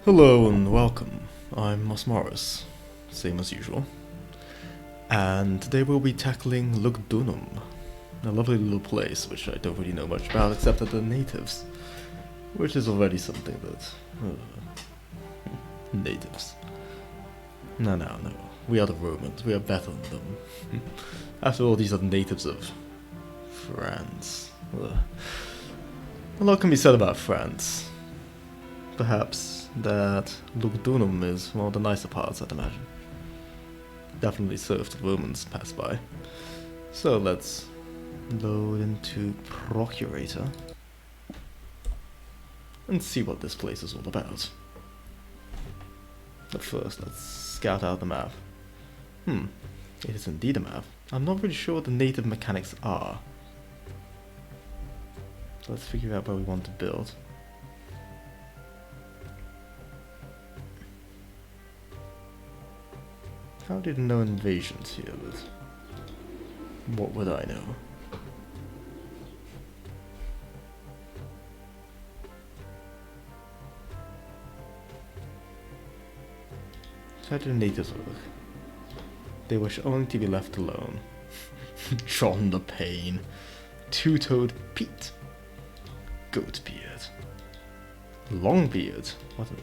Hello and welcome. I'm Moris, same as usual. And today we'll be tackling Lugdunum, a lovely little place which I don't really know much about except that they're natives, which is already something that... natives. No. We are the Romans. We are better than them. After all, these are the natives of France. A lot can be said about France. Perhaps that Lugdunum is one of the nicer parts, I'd imagine. Definitely so if the Romans pass by. So let's load into Procurator and see what this place is all about. But first, let's scout out the map. It is indeed a map. I'm not really sure what the native mechanics are. So let's figure out where we want to build. How did no invasions here, but what would I know? How do the natives work? They wish only to be left alone. John the Pain. Two-toed Pete. Goatbeard. Longbeard. What a...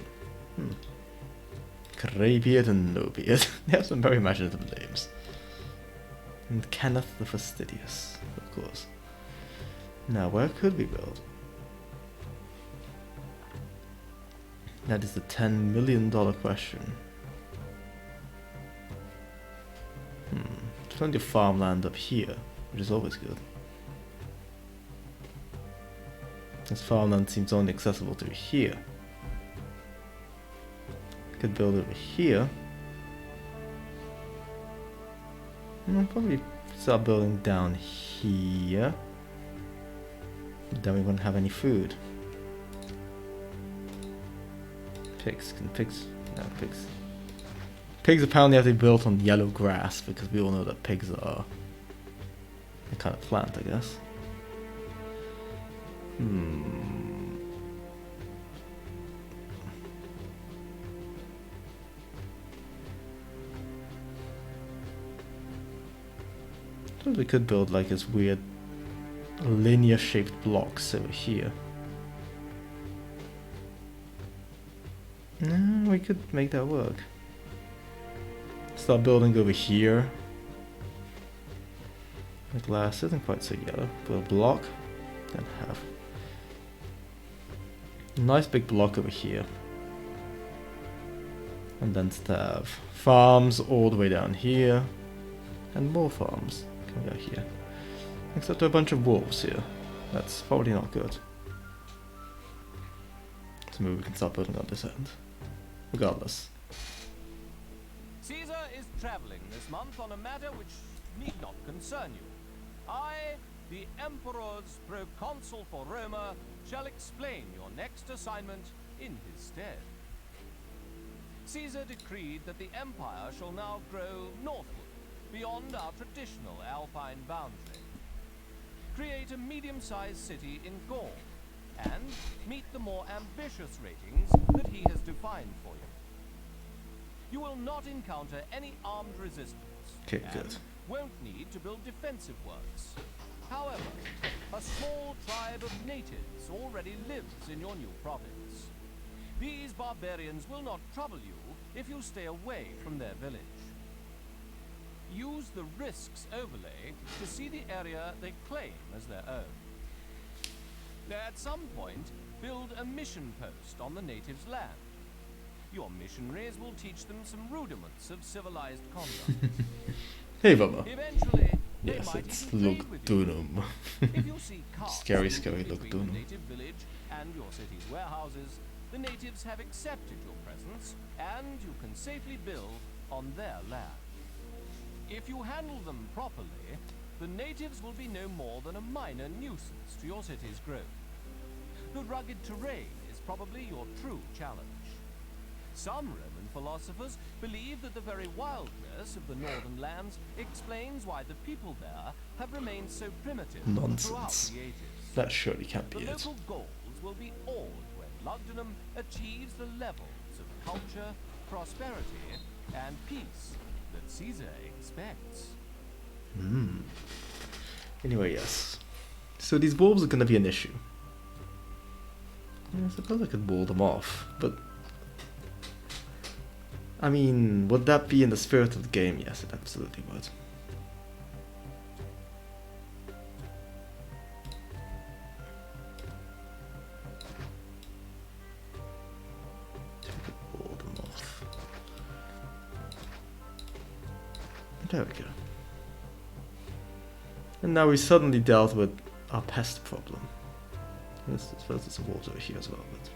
Greybeard and Nobeard. They have some very imaginative names. And Kenneth the Fastidious, of course. Now, where could we build? That is the $10 million question. Plenty of farmland up here, which is always good. This farmland seems only accessible to here. Could build over here. I'll probably start building down here. Then we won't have any food. Pigs. Can pigs? No, pigs. Pigs apparently have to be built on yellow grass because we all know that pigs are a kind of plant, I guess. So we could build like this weird linear shaped blocks over here. No, we could make that work. Start building over here. The glass isn't quite so yellow. Put a block, then have a nice big block over here. And then have farms all the way down here. And more farms coming out here. Except there are a bunch of wolves here. That's probably not good. So maybe we can start building on this end. Regardless. Caesar is traveling this month on a matter which need not concern you. I, the Emperor's proconsul for Roma, shall explain your next assignment in his stead. Caesar decreed that the empire shall now grow northward, beyond our traditional alpine boundary. Create a medium-sized city in Gaul, and meet the more ambitious ratings that he has defined for you. You will not encounter any armed resistance, Okay, and good. won't need to build defensive works. However, a small tribe of natives already lives in your new province. These barbarians will not trouble you if you stay away from their village. Use the risks overlay to see the area they claim as their own. At some point, build a mission post on the natives' land. Your missionaries will teach them some rudiments of civilized conduct. Hey, Baba. Eventually, they Yes, might it's even trade with you. Lugdunum. If you see carts Scary moving between Lugdunum. the native village and your city's warehouses, the natives have accepted your presence, and you can safely build on their land. If you handle them properly, the natives will be no more than a minor nuisance to your city's growth. The rugged terrain is probably your true challenge. Some Roman philosophers believe that the very wildness of the northern lands explains why the people there have remained so primitive throughout Nonsense. the ages. That surely can't The be it. local Gauls will be awed when Lugdunum achieves the levels of culture, prosperity, and peace that Caesar expects. Anyway, yes. So these wolves are gonna be an issue. I suppose I could wall them off, but... I mean, would that be in the spirit of the game? Yes, it absolutely would. Wall them off. There we go. And now we suddenly dealt with our pest problem. Yes, I suppose there's a water here as well, but...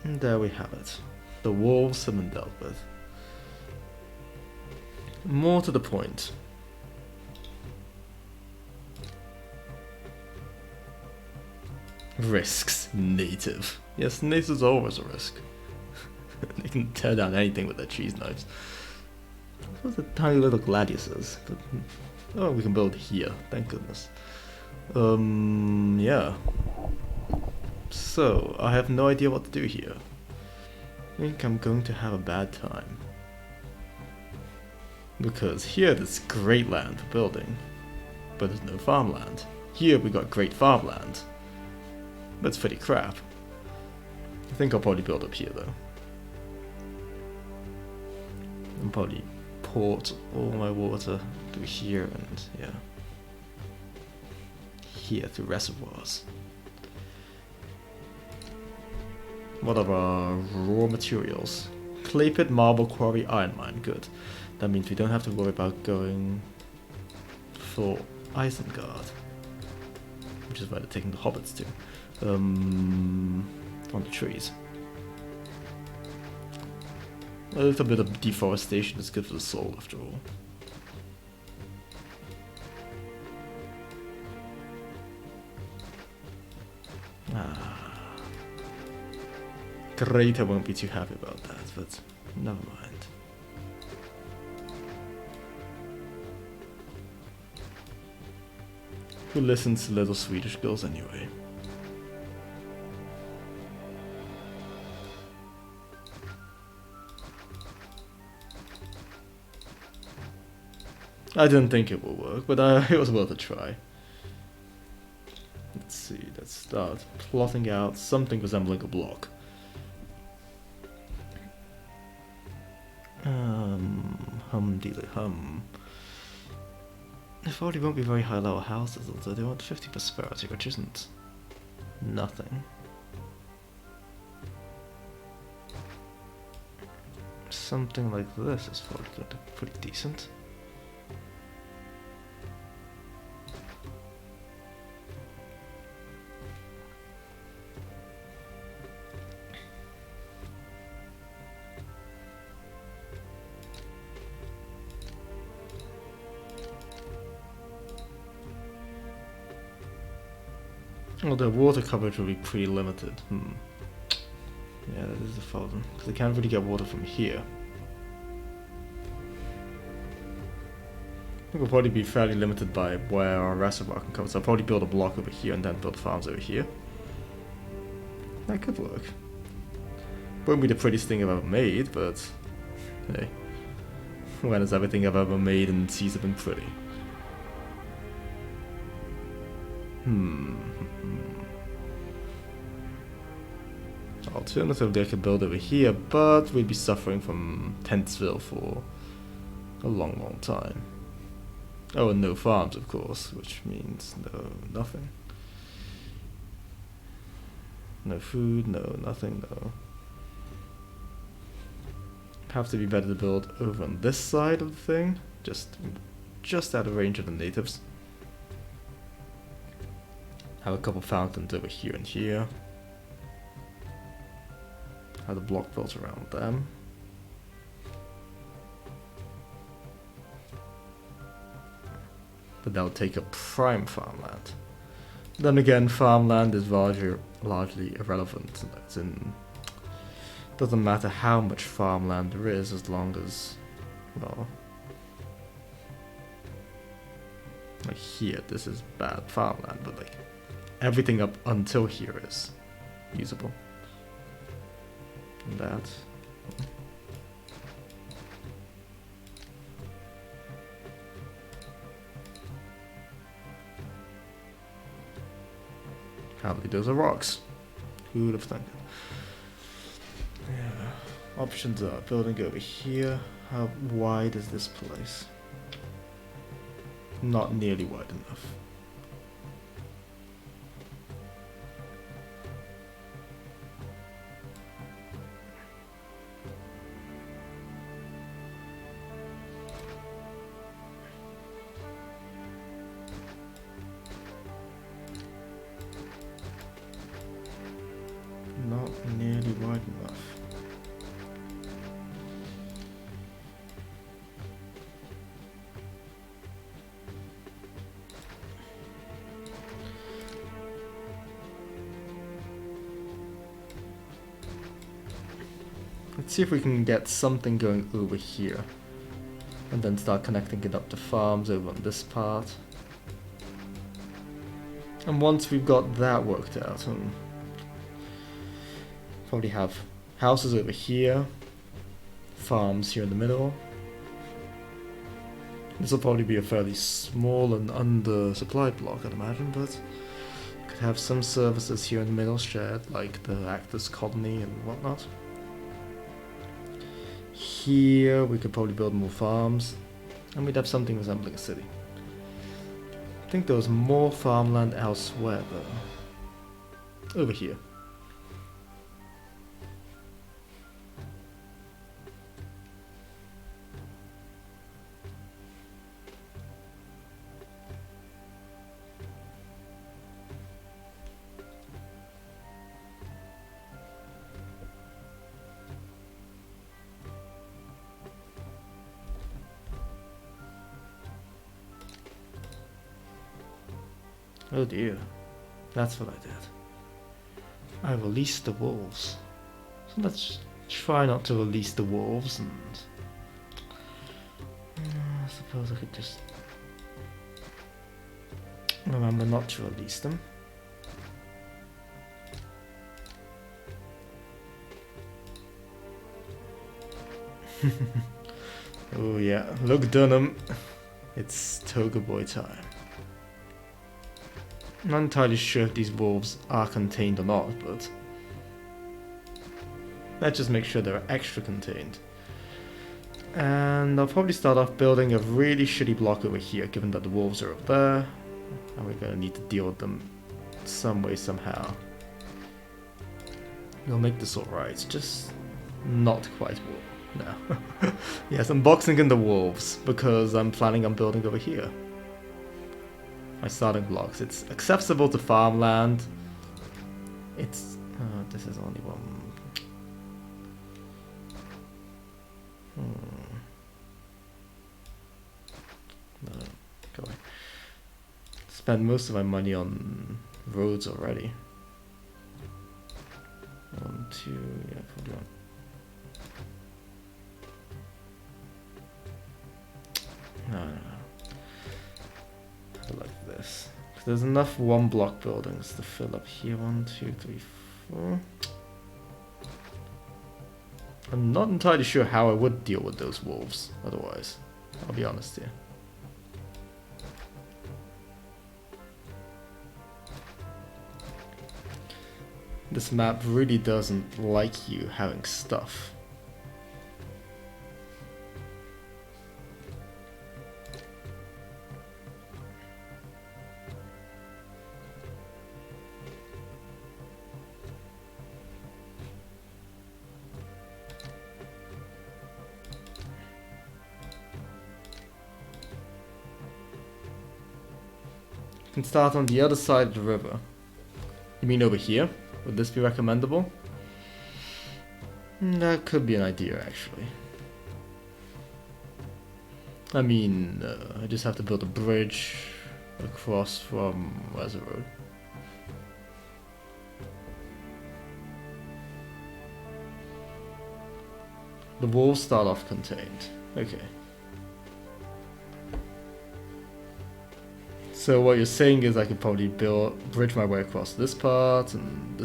And there we have it. The wolves have been dealt with. More to the point. Risks. Native. Yes, natives are always a risk. They can tear down anything with their cheese knives. Those are tiny little gladiuses, but... Oh, we can build here, thank goodness. Yeah. So, I have no idea what to do here. I think I'm going to have a bad time. Because here there's great land for building, but there's no farmland. Here we got great farmland. That's pretty crap. I think I'll probably build up here though. And probably port all my water through here and yeah. Here through reservoirs. What are our raw materials? Clay pit, marble quarry, iron mine. Good. That means we don't have to worry about going for Isengard. Which is where they're taking the hobbits to. On the trees. A little bit of deforestation is good for the soul after all. Great, I won't be too happy about that, but never mind. Who listens to little Swedish girls anyway? I didn't think it would work, but it was worth a try. Let's see, let's start plotting out something resembling a block. Hum. They probably won't be very high level houses, although they want 50 prosperity, which isn't nothing. Something like this is probably pretty decent. Well, the water coverage will be pretty limited. Yeah, that is the problem. Because they can't really get water from here. I think we'll probably be fairly limited by where our reservoir can cover. So I'll probably build a block over here and then build farms over here. That could work. Won't be the prettiest thing I've ever made, but hey. When has everything I've ever made in Caesar been pretty? Alternatively, I could build over here, but we'd be suffering from Tentsville for a long time. Oh, and no farms, of course, which means nothing. No food, no nothing, no. Have to be better to build over on this side of the thing, just out of range of the natives. Have a couple fountains over here and here. Have the block built around them. But that would take up prime farmland. Then again, farmland is largely irrelevant. As in, doesn't matter how much farmland there is as long as, well, Like here, this is bad farmland, but like everything up until here is usable. And that. Apparently those are rocks. Who would have thunk it? Yeah. Options are building over here. How wide is this place? Not nearly wide enough. Not nearly wide enough. Let's see if we can get something going over here. And then start connecting it up to farms over on this part. And once we've got that worked out, probably have houses over here, farms here in the middle. This will probably be a fairly small and undersupplied block, I'd imagine, but could have some services here in the middle shared, like the Actors Colony and whatnot. Here we could probably build more farms, and we'd have something resembling a city. I think there was more farmland elsewhere though. Over here. Oh dear, that's what I did. I released the wolves. So let's try not to release the wolves and... I suppose I could just... remember not to release them. Oh yeah, Lugdunum. It's Toga Boy time. I'm not entirely sure if these wolves are contained or not, but let's just make sure they're extra contained. And I'll probably start off building a really shitty block over here, given that the wolves are over there, and we're gonna need to deal with them some way, somehow. We'll make this alright, just not quite wolf. No. Yes, I'm boxing in the wolves, because I'm planning on building over here. My starting blocks. It's accessible to farmland. It's... this is only one... No, go away. Spend most of my money on roads already. 1, 2, yeah, probably one. No. Like this. There's enough one block buildings to fill up here. 1, 2, 3, 4. I'm not entirely sure how I would deal with those wolves otherwise. I'll be honest here. This map really doesn't like you having stuff. Can start on the other side of the river. You mean over here? Would this be recommendable? That could be an idea, actually. I mean, I just have to build a bridge across from... where's the road? The walls start off contained. Okay. So what you're saying is I could probably bridge my way across this part, and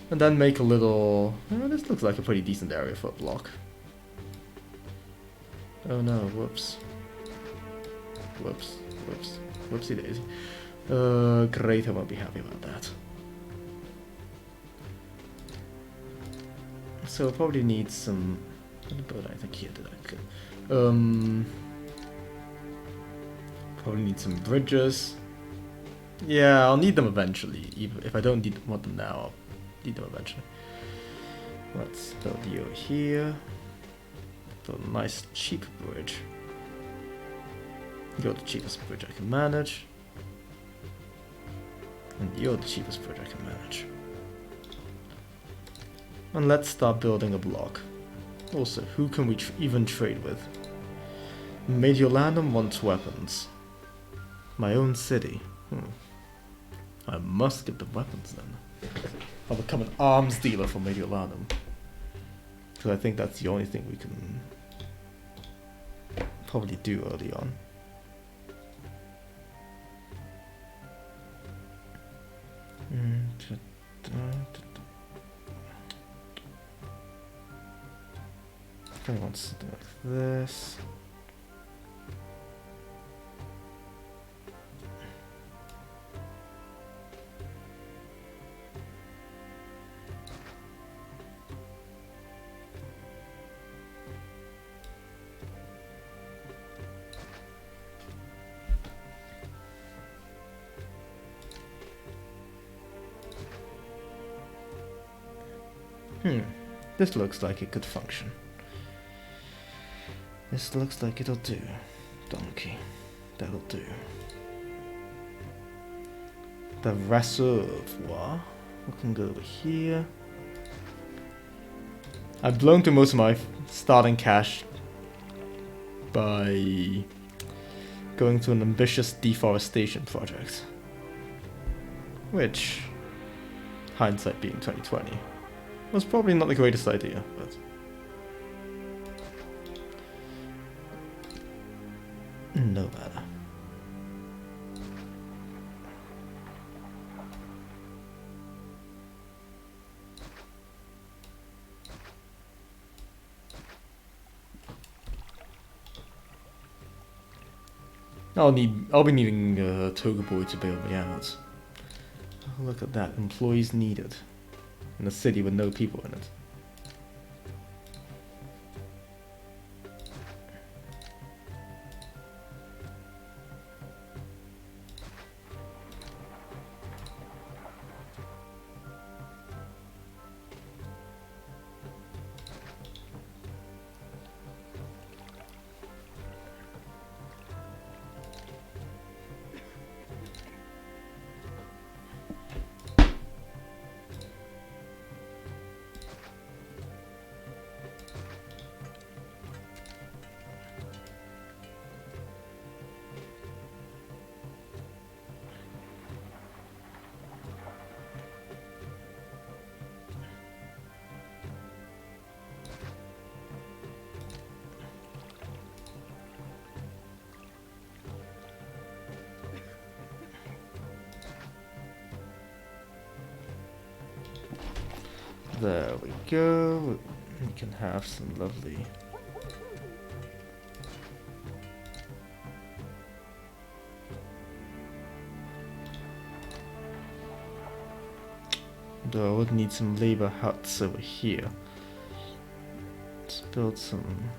then make a little... this looks like a pretty decent area for a block. Oh no, whoops. Whoops, whoops, whoopsie daisy. Great, I won't be happy about that. So we'll probably need some... But I think here did I could. Probably need some bridges. Yeah, I'll need them eventually. Even if I don't want them now, I'll need them eventually. Let's build you here. Build a nice cheap bridge. You're the cheapest bridge I can manage. And you're the cheapest bridge I can manage. And let's start building a block. Also, who can we even trade with? Mediolanum wants weapons. My own city. I must get the weapons then. I'll become an arms dealer for Mediolanum. Because I think that's the only thing we can probably do early on. I want something like this. This looks like it could function. This looks like it'll do. Donkey. That'll do. The reservoir. We can go over here. I've blown through most of my starting cash by going to an ambitious deforestation project. Which, hindsight being 2020, was probably not the greatest idea, but no matter. I'll be needing a Toga Boy to bail me out. Oh, look at that, employees needed. In a city with no people in it. There we go. We can have some lovely... Though I would need some labor huts over here. Let's build some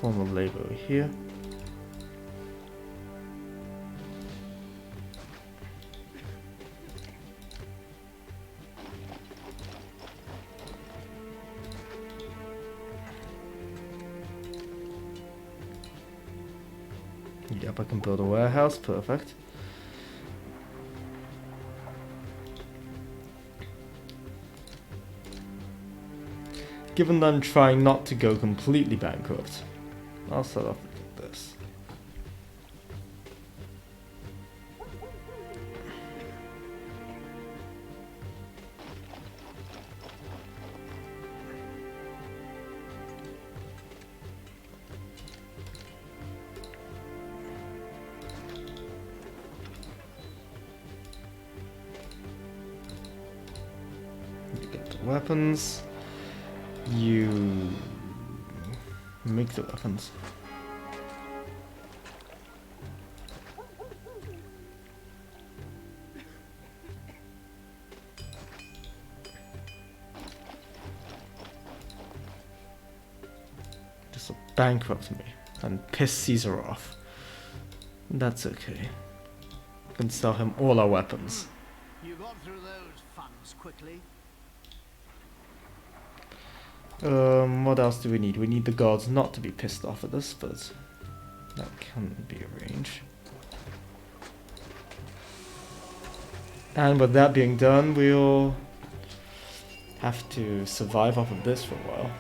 formal labor over here. Yep, I can build a warehouse, perfect. Given that I'm trying not to go completely bankrupt, I'll start off with this. weapons. You make the weapons. Just bankrupt me and piss Caesar off. That's okay. We can sell him all our weapons. You got through those funds quickly. What else do we need? We need the guards not to be pissed off at us, but that can be arranged. And with that being done, we'll have to survive off of this for a while.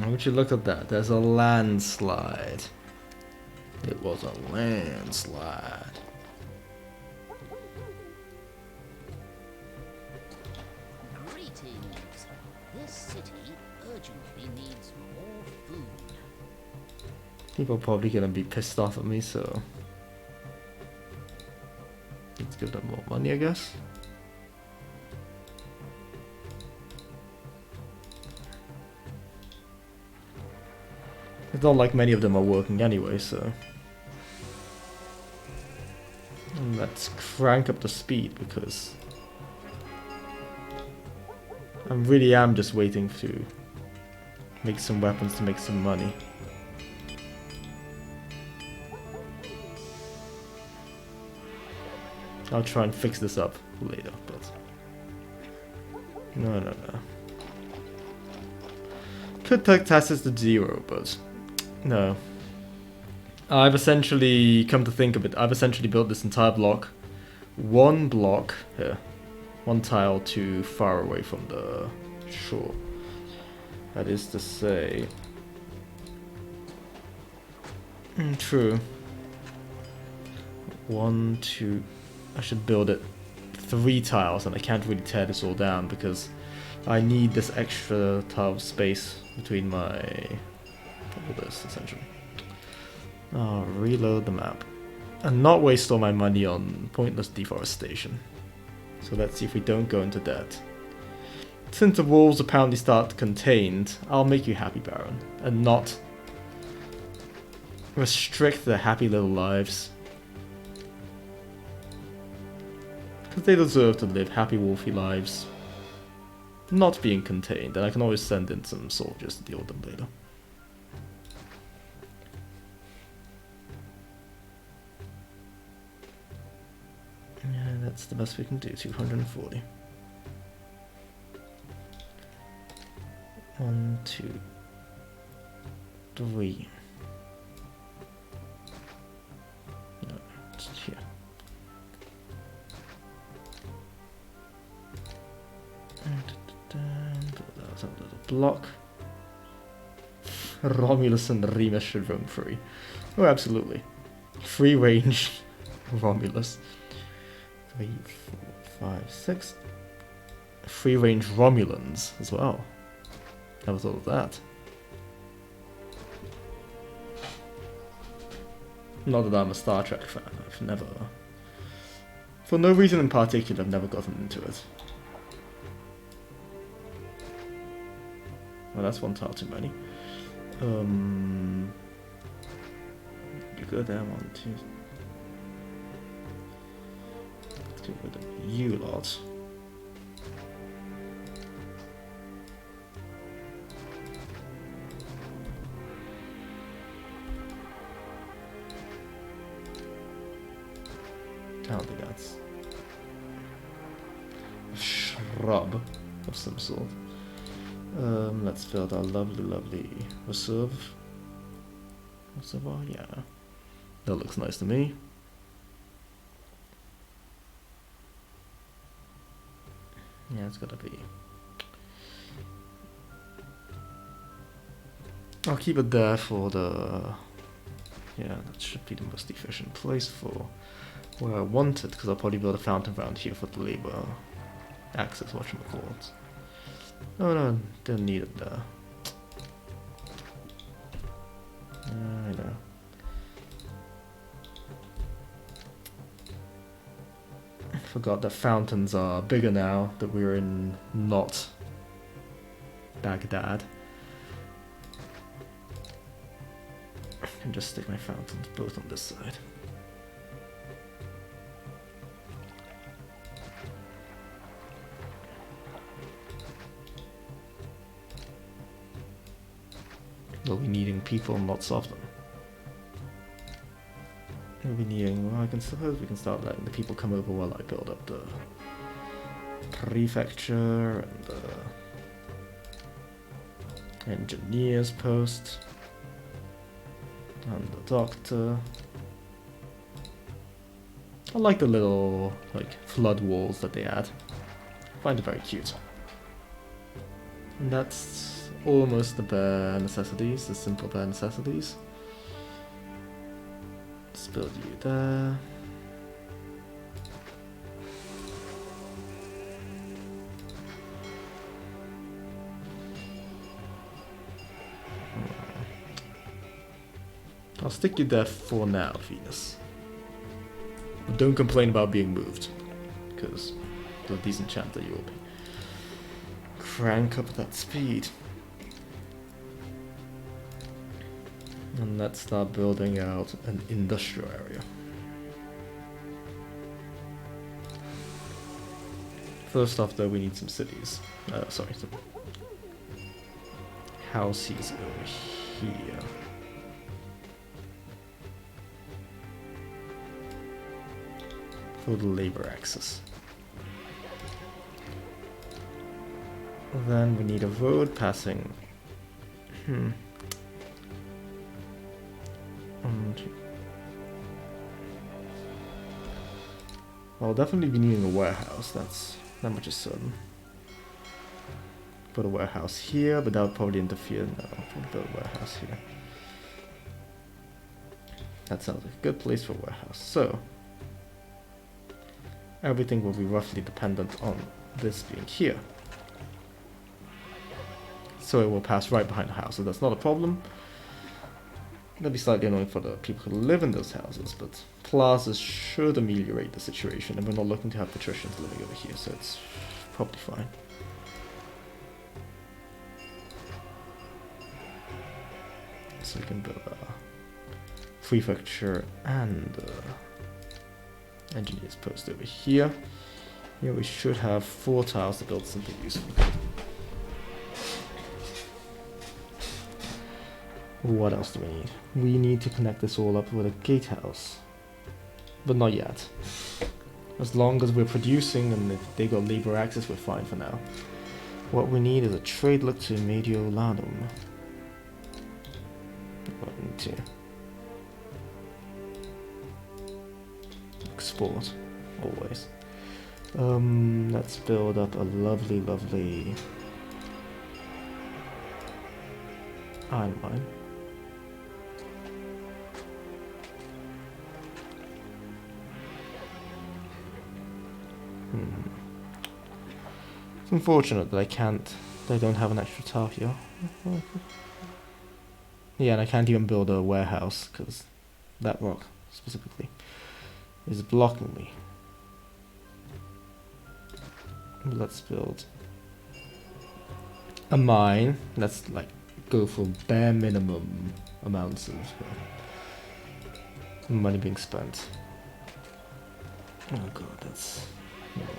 Would you look at that? There's a landslide. It was a landslide. Greetings. This city urgently needs more food. People are probably gonna be pissed off at me, so let's give them more money, I guess. It's not like many of them are working anyway, so. And let's crank up the speed because I really am just waiting to make some weapons to make some money. I'll try and fix this up later, but no. Could take taxes to 0, but no. I've essentially, come to think of it, I've essentially built this entire block. One block here. One tile too far away from the shore. That is to say... true. 1, 2... I should build it 3 tiles, and I can't really tear this all down because I need this extra tile of space between my... all this, essentially. I'll reload the map. And not waste all my money on pointless deforestation. So let's see if we don't go into debt. Since the wolves apparently start contained, I'll make you happy, Baron. And not restrict their happy little lives. Because they deserve to live happy wolfy lives. Not being contained, and I can always send in some soldiers to deal with them later. Yeah, that's the best we can do, 240. 1, 2, 3. No, just here. That's a little block. Romulus and Remus should roam free. Oh, absolutely. Free range Romulus. 3, 4, 5, 6. Free range Romulans as well. How was all of that? Not that I'm a Star Trek fan. I've never, for no reason in particular, I've never gotten into it. Well, that's one tile too many. You go there, 1, 2. Let's get rid of you lot. I don't think that's a shrub of some sort. Let's build our lovely reserve. Reservoir, yeah. That looks nice to me. Yeah, it's gotta be. I'll keep it there for the... Yeah, that should be the most efficient place for where I want it, because I'll probably build a fountain around here for the labor access, whatchamacallit. Oh no, don't need it there. I know. Forgot that fountains are bigger now that we're in not Baghdad. I can just stick my fountains both on this side. We'll be needing people, and lots of them. We'll be needing, well, I can suppose we can start letting the people come over while I build up the prefecture and the engineer's post and the doctor. I like the little flood walls that they add. I find it very cute. And that's almost the bare necessities, the simple bare necessities. Let's build you there. I'll stick you there for now, Venus. But don't complain about being moved, because the decent chance that you will be. Crank up that speed. And let's start building out an industrial area. First off though, we need some cities. Sorry, some houses over here. For the labor access. Then we need a road passing. I'll definitely be needing a warehouse, that much is certain. Put a warehouse here, but that would probably interfere. No, I'll probably build a warehouse here. That sounds like a good place for a warehouse. So, everything will be roughly dependent on this being here. So it will pass right behind the house, so that's not a problem. That'll be slightly annoying for the people who live in those houses, but plazas should ameliorate the situation, and we're not looking to have patricians living over here, so it's probably fine. So we can build a prefecture and engineer's post over here. Here we should have 4 tiles to build something useful. What else do we need? We need to connect this all up with a gatehouse. But not yet. As long as we're producing and if they got labor access, we're fine for now. What we need is a trade look to Lugdunum. What we need to export, always. Let's build up a lovely, lovely iron mine. It's unfortunate that I don't have an extra tile here. Yeah, and I can't even build a warehouse because that rock specifically is blocking me. Let's build a mine. Let's go for bare minimum amounts of money being spent. Oh god, that's annoying.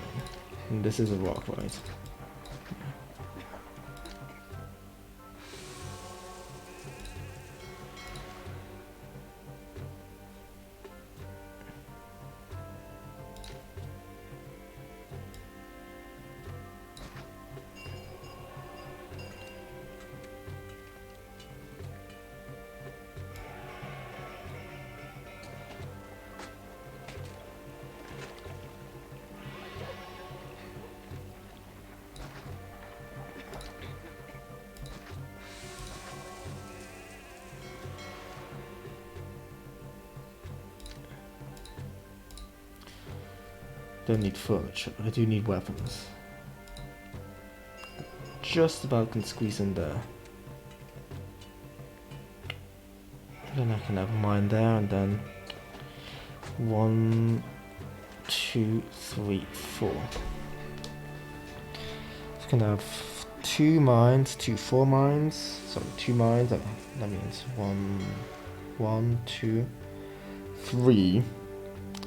And this is a rock, right? Don't need furniture, but I do need weapons. just about can squeeze in there. Then I can have mine there, and then 1, 2, 3, 4. So I can have 2 mines, 2 4 mines. Sorry, 2 mines. That means 1, 2, 3.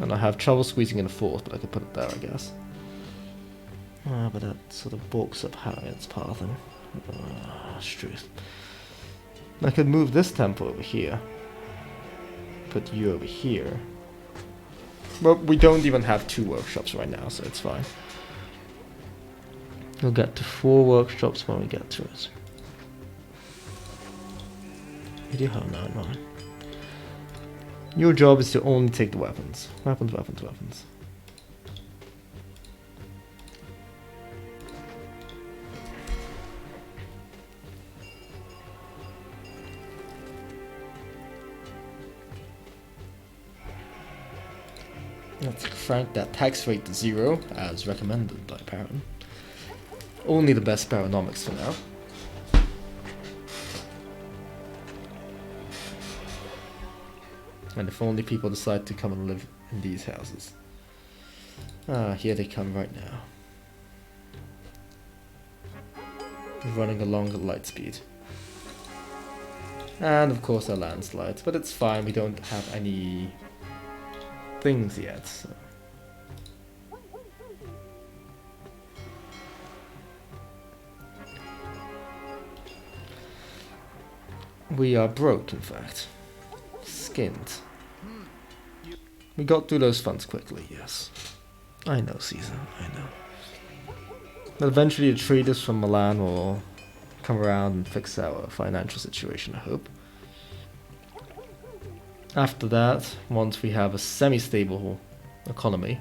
And I have trouble squeezing in a 4th, but I could put it there, I guess. But that sort of balks up Harriet's pathing. Truth. I could move this temple over here. Put you over here. But we don't even have 2 workshops right now, so it's fine. We'll get to 4 workshops when we get to it. We do have 9. Your job is to only take the weapons. Weapons. Let's crank that tax rate to 0, as recommended by Baron. Only the best Baronomics for now. And if only people decide to come and live in these houses. Here they come right now. Running along at light speed. And of course our landslides, but it's fine, we don't have any things yet, so. We are broke, in fact. Skinned. We got through those funds quickly, yes. I know, Caesar, I know. But eventually the traders from Milan will come around and fix our financial situation, I hope. After that, once we have a semi-stable economy,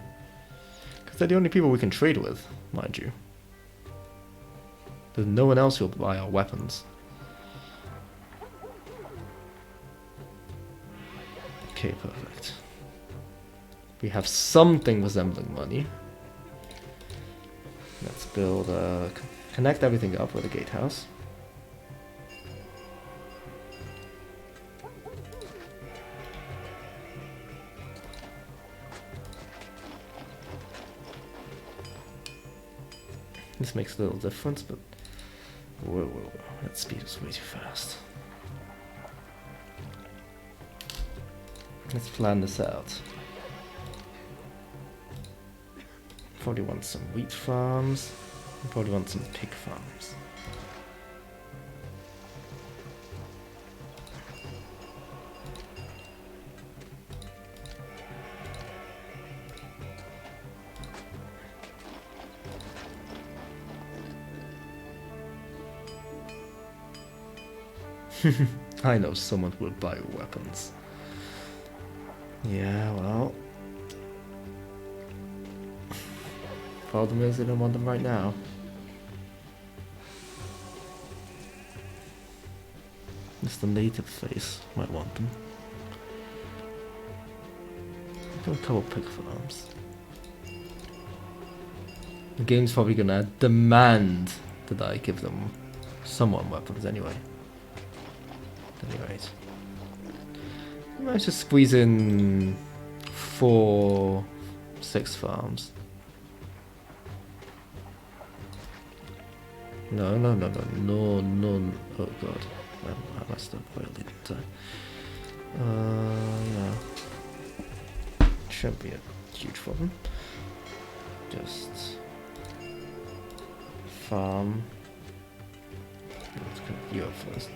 because they're the only people we can trade with, mind you. There's no one else who'll buy our weapons. Okay, perfect. We have something resembling money. Let's build connect everything up with a gatehouse. This makes a little difference, but whoa, that speed is way too fast. Let's plan this out. Probably want some wheat farms. Probably want some pig farms. I know someone who will buy weapons. Yeah, well. Problem is, they don't want them right now. Just the native face might want them. Got a couple pig farms. The game's probably gonna demand that I give them someone weapons anyway. Anyways. I might just squeeze in 4, 6 farms. No. Oh god. I messed up royally, didn't I? Yeah. Shouldn't be a huge problem. Just farm. Let's connect you up first.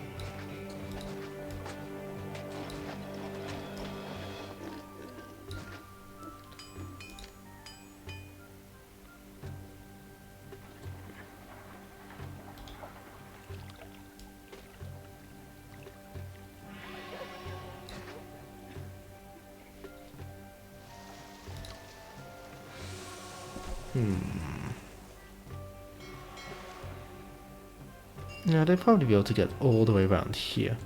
Yeah, they'd probably be able to get all the way around here.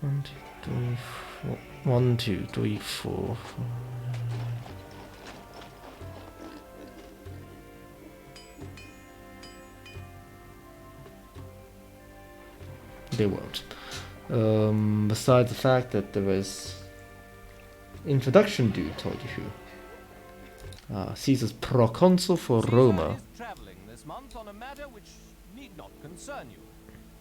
1, 2, 3, 4. 1, 2, 3, 4. they won't. Besides the fact that there is introduction due, told you who. Caesar's proconsul for Roma. Caesar is traveling this month on a matter which need not concern you.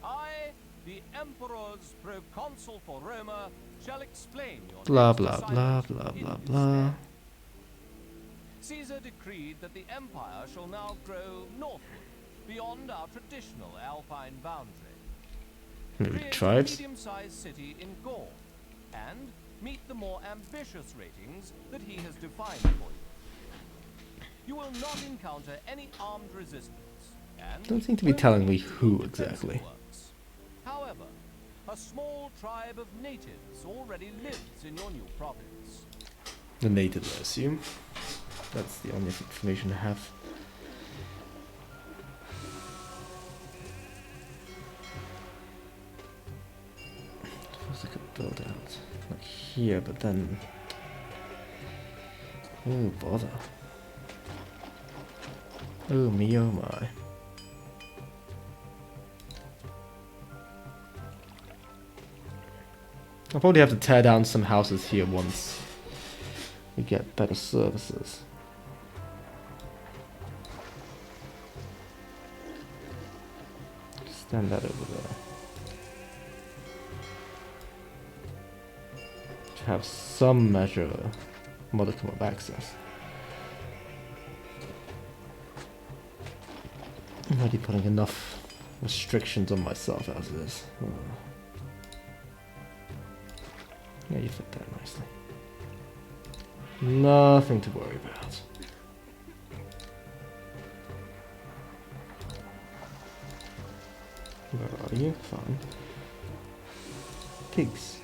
I, the Emperor's proconsul for Roma, shall explain your Blah next blah blah assignment blah in blah his blah. stead. Caesar decreed that the empire shall now grow northward, beyond our traditional alpine boundary. Maybe Create a tribes. medium-sized city in Gaul, and meet the more ambitious ratings that he has defined for you. You will not encounter any armed resistance, and Don't seem to be only telling me use who defensive exactly. works. However, a small tribe of natives already lives in your new province. The natives, I assume. That's the only information I have. Suppose I could build out like here, but then oh bother. Oh me, oh my. I'll probably have to tear down some houses here once we get better services. Stand that over there. To have some measure modicum of access. I'm already putting enough restrictions on myself as it is. Oh. Yeah, you fit that nicely. Nothing to worry about. Where are you? Fine. Pigs.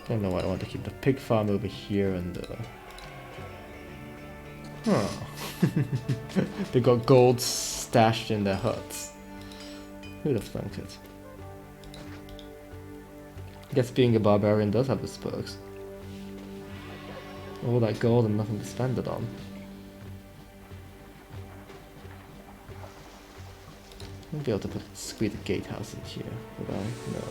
Don't know why I want to keep the pig farm over here and oh. They got gold stashed in their huts. Who'd have thunk it? I guess being a barbarian does have its perks. All that gold and nothing to spend it on. I'll be able to squeeze a gatehouse in here, would I? No.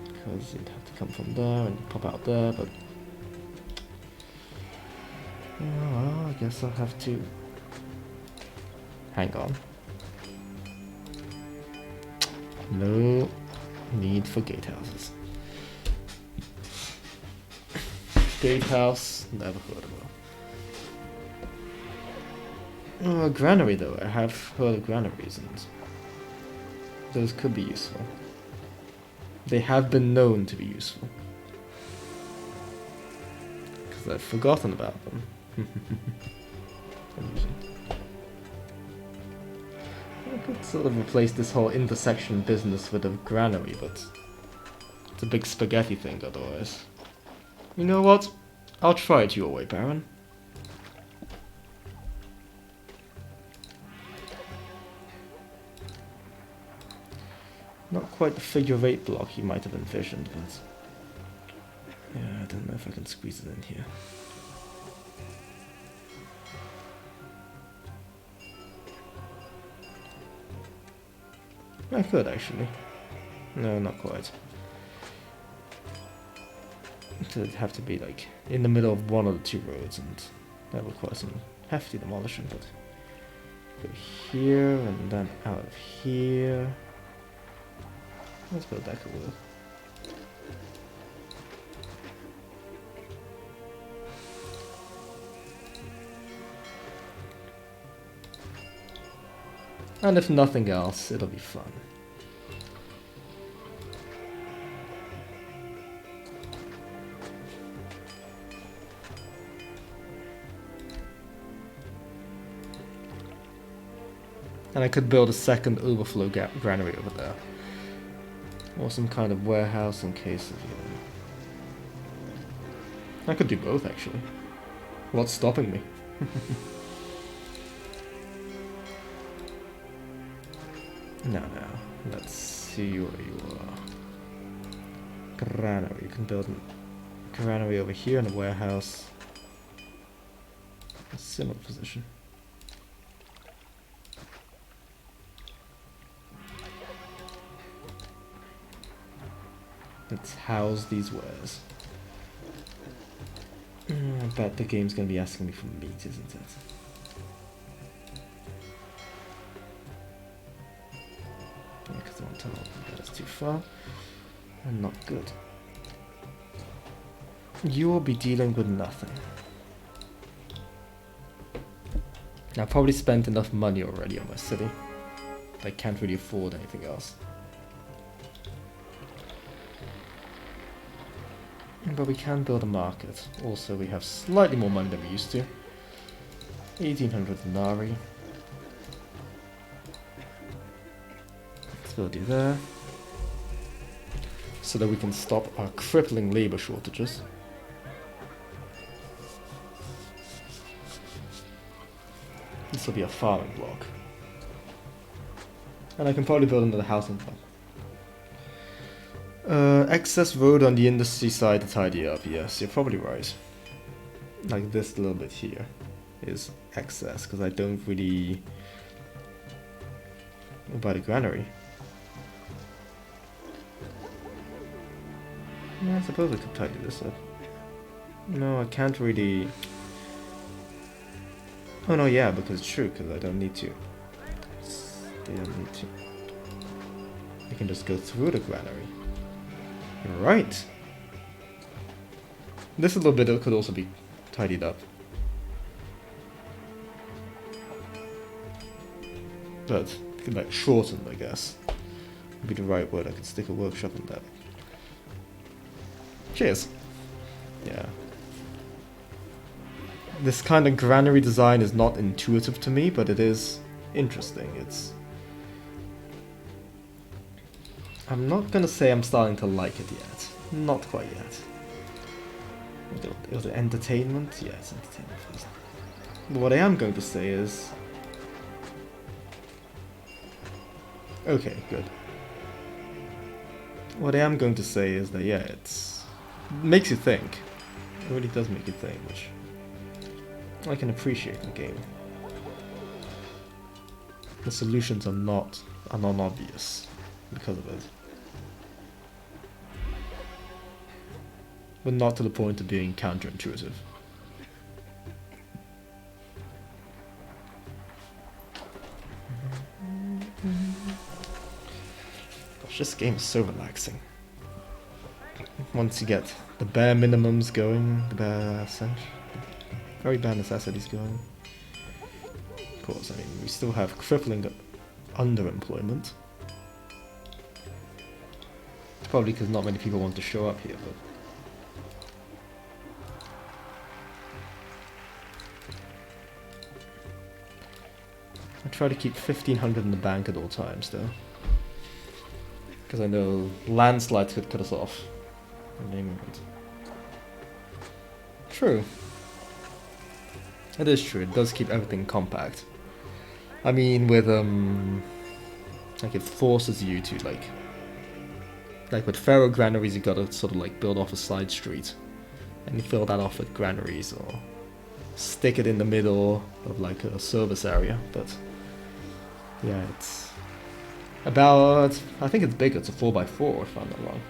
Because you'd have to come from there and pop out there, but... oh, well, I guess I'll have to... hang on. No need for gatehouses. Gatehouse, never heard of it. Oh, a granary though, I have heard of granaries and those could be useful. They have been known to be useful. Because I've forgotten about them. I could sort of replace this whole intersection business with a granary, but it's a big spaghetti thing otherwise. You know what? I'll try it your way, Baron. Not quite the figure-8 block you might have envisioned, but... yeah, I don't know if I can squeeze it in here. I could, actually. No, not quite. It'd have to be, like, in the middle of one of the two roads, and that would require some hefty demolition, but... go here, and then out of here... let's build that could work. And if nothing else, it'll be fun. And I could build a second overflow granary over there. Or some kind of warehouse in case of, I could do both, actually. What's stopping me? No. Let's see where you are. Granary. You can build a granary over here and a warehouse. A similar position. could house these wares. I bet the game's gonna be asking me for meat, isn't it? Yeah, because I want to that's too far. And not good. You will be dealing with nothing. I've probably spent enough money already on my city. I can't really afford anything else. But we can build a market. Also, we have slightly more money than we used to. 1800 denarii. Let's build you there. So that we can stop our crippling labor shortages. This will be a farming block. And I can probably build another housing block. Excess road on the industry side to tidy up. Yes, you're probably right. Like this little bit here is excess because I don't really... What about a granary? Yeah, I suppose I could tidy this up. No, I can't really... Oh no, yeah, because it's true, because I don't need to. They don't need to. I can just go through the granary. Right. This little bit could also be tidied up. But, like, shortened, I guess. Would be the right word. I could stick a workshop in that. Cheers. Yeah. This kind of granary design is not intuitive to me, but it is interesting. It's... I'm not gonna say I'm starting to like it yet. Not quite yet. It was entertainment? Yeah, it's entertainment first. But what I am going to say is... Okay, good. What I am going to say is that, yeah, it makes you think. It really does make you think, which I can appreciate in the game. The solutions are non-obvious because of it. But not to the point of being counterintuitive. Gosh, this game is so relaxing. Once you get the bare minimums going, the bare very bare necessities going. Of course, I mean, we still have crippling underemployment. It's probably because not many people want to show up here, but... I try to keep 1500 in the bank at all times, though. Because I know landslides could cut us off. True. It is true, it does keep everything compact. I mean, with, like, it forces you to, like with Pharaoh granaries, you gotta sort of, like, build off a side street. And you fill that off with granaries, or stick it in the middle of, like, a service area, but... Yeah, it's about, I think it's bigger, it's a 4x4 if I'm not wrong.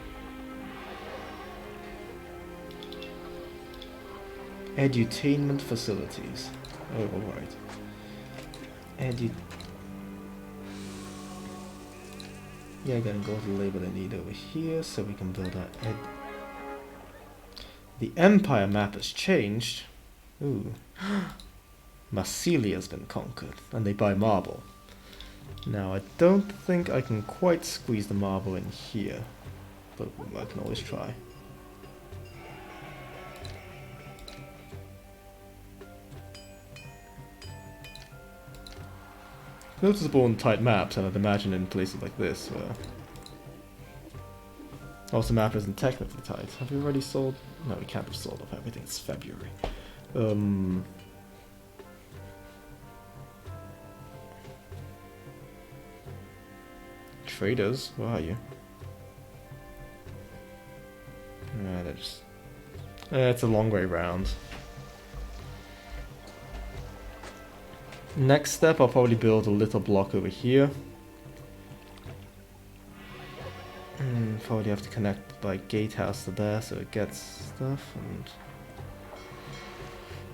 Edutainment facilities. Oh, alright. Yeah, gonna go to the label I need over here so we can build our The Empire map has changed. Ooh. Massilia's been conquered, and they buy marble. Now, I don't think I can quite squeeze the marble in here, but I can always try. Noticeable in tight maps, and I'd imagine in places like this, where... Also, the map isn't technically tight. Have we already sold? No, we can't have sold off everything. It's February. Traders, where are you? They're just... it's a long way round. Next step, I'll probably build a little block over here. probably have to connect by gatehouse to there so it gets stuff, and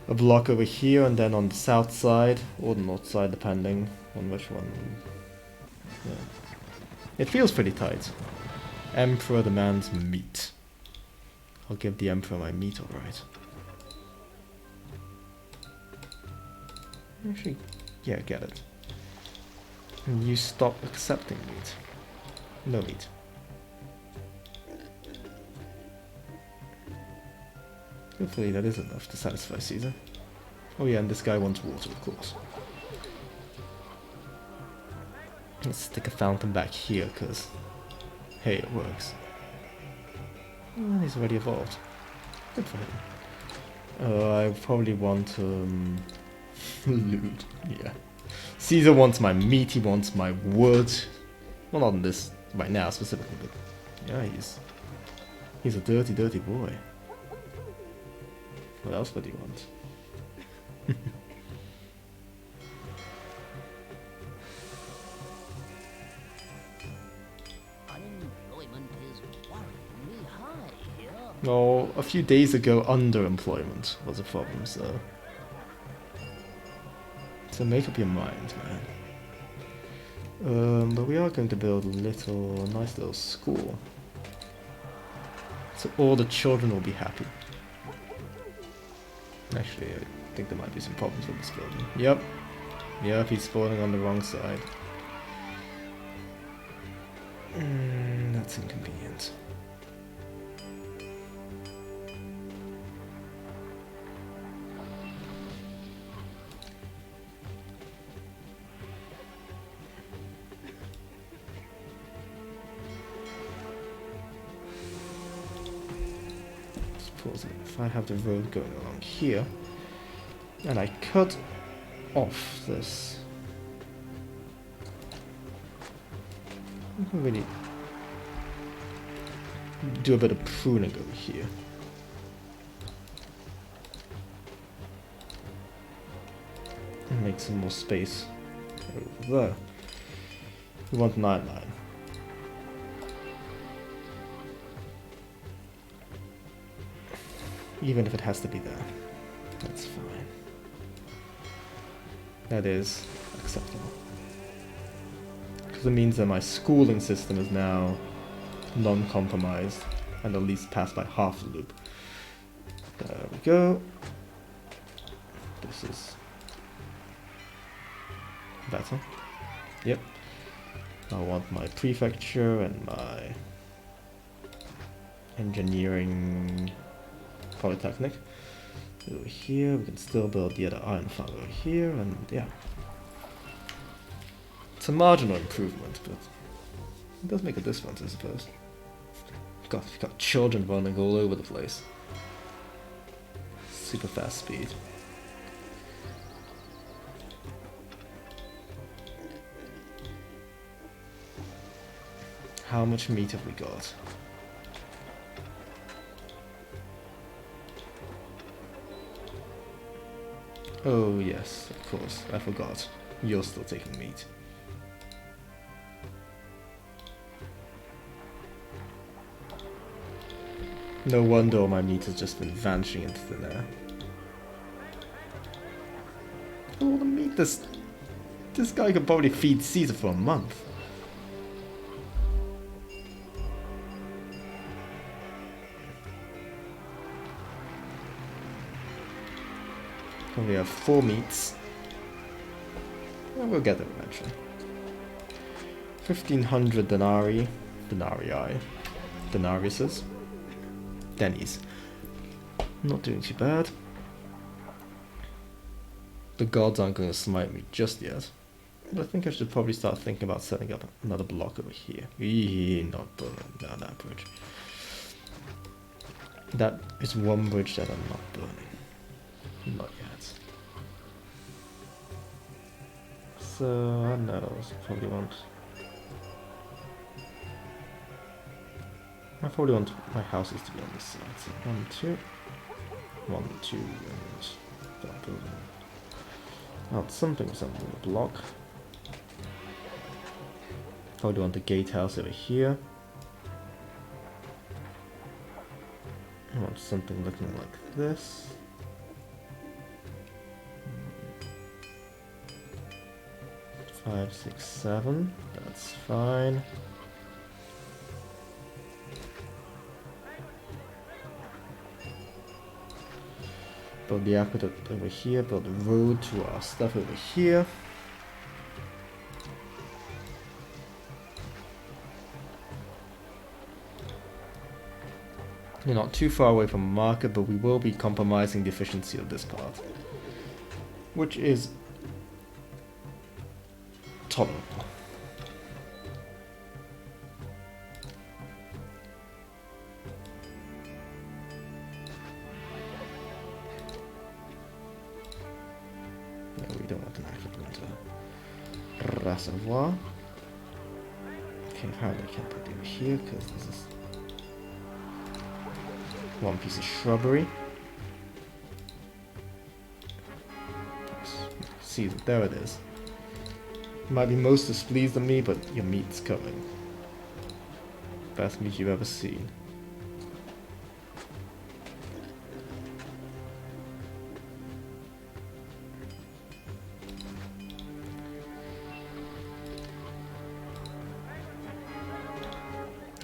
a block over here, and then on the south side or the north side, depending on which one. Yeah. It feels pretty tight. Emperor demands meat. I'll give the Emperor my meat, alright. Actually, yeah, get it. And you stop accepting meat. No meat. Hopefully that is enough to satisfy Caesar. Oh yeah, and this guy wants water, of course. Let's stick a fountain back here, because, hey, it works. Oh, he's already evolved. Good for him. I probably want, loot. Yeah. Caesar wants my meat, he wants my wood. Well, not in this right now specifically, but yeah, he's a dirty, dirty boy. What else would he want? Unemployment is worryingly high here. No, a few days ago, underemployment was a problem, so make up your mind, man. But we are going to build a nice little school. So all the children will be happy. Actually, I think there might be some problems with this building. Yep, he's spawning on the wrong side. That's inconvenient. If I have the road going along here, and I cut off this, I can really do a bit of pruning over here. And make some more space over there. We want 9-9. Even if it has to be there. That's fine. That is acceptable. Because it means that my schooling system is now non-compromised and at least passed by half the loop. There we go. This is better. Yep. I want my prefecture and my engineering polytechnic over here. We can still build the other iron farm over here, and yeah, it's a marginal improvement, but it does make a difference, I suppose. God, you've got children running all over the place. Super fast speed. How much meat have we got? Oh yes, of course, I forgot. You're still taking meat. No wonder all my meat has just been vanishing into thin air. All the meat this guy could probably feed Caesar for a month. We have 4 meats. Well, we'll get them eventually. 1,500 denarii. Denariuses. Dennies. Not doing too bad. The gods aren't going to smite me just yet. But I think I should probably start thinking about setting up another block over here. Not burning down that bridge. That is one bridge that I'm not burning. Not yet. So, I don't know, I probably want my houses to be on this side. So 1, 2. 1, 2, and start building out something resembling a block. Probably want the gatehouse over here. I want something looking like this. Five, six, seven. That's fine. Build the aqueduct over here. Build the road to our stuff over here. You're not too far away from a market, but we will be compromising the efficiency of this part, which is tolerable. Yeah, we don't want an aqueduct reservoir. Okay, apparently I can't put it over here because this is one piece of shrubbery. See, there it is. You might be most displeased at me, but your meat's coming. Best meat you've ever seen.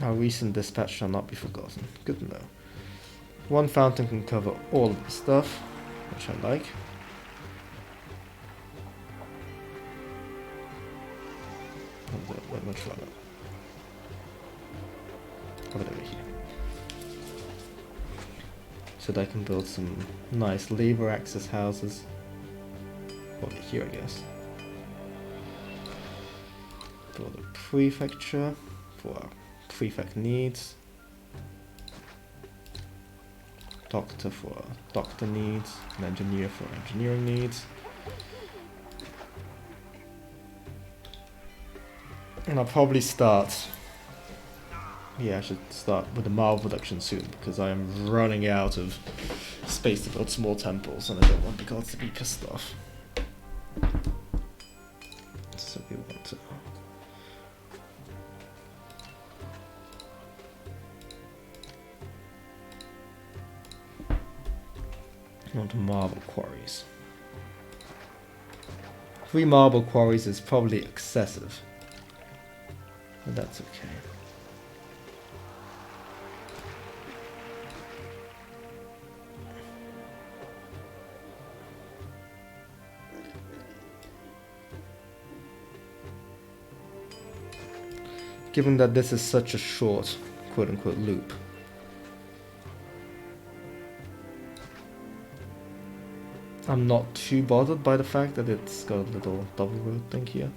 Our recent dispatch shall not be forgotten. Good to know. One fountain can cover all of the stuff, which I like. Let me try that. Have it over here. So that I can build some nice labor access houses. Over here, I guess. Build a prefecture for our prefect needs. Doctor for doctor needs. An engineer for engineering needs. And I'll probably start... Yeah, I should start with the marble production soon, because I am running out of space to build small temples, and I don't want the gods to be pissed off. So we want to... Want marble quarries. 3 marble quarries is probably excessive. But that's okay. Given that this is such a short quote-unquote loop, I'm not too bothered by the fact that it's got a little double road thing here.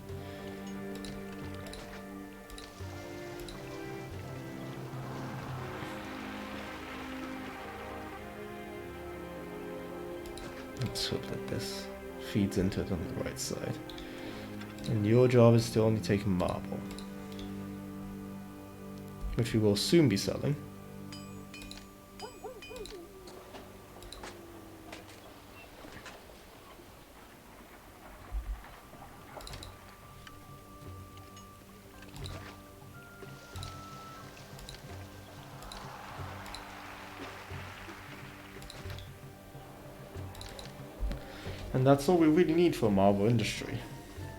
Let's hope that this feeds into it on the right side. And your job is to only take marble, which we will soon be selling. And that's all we really need for a marble industry.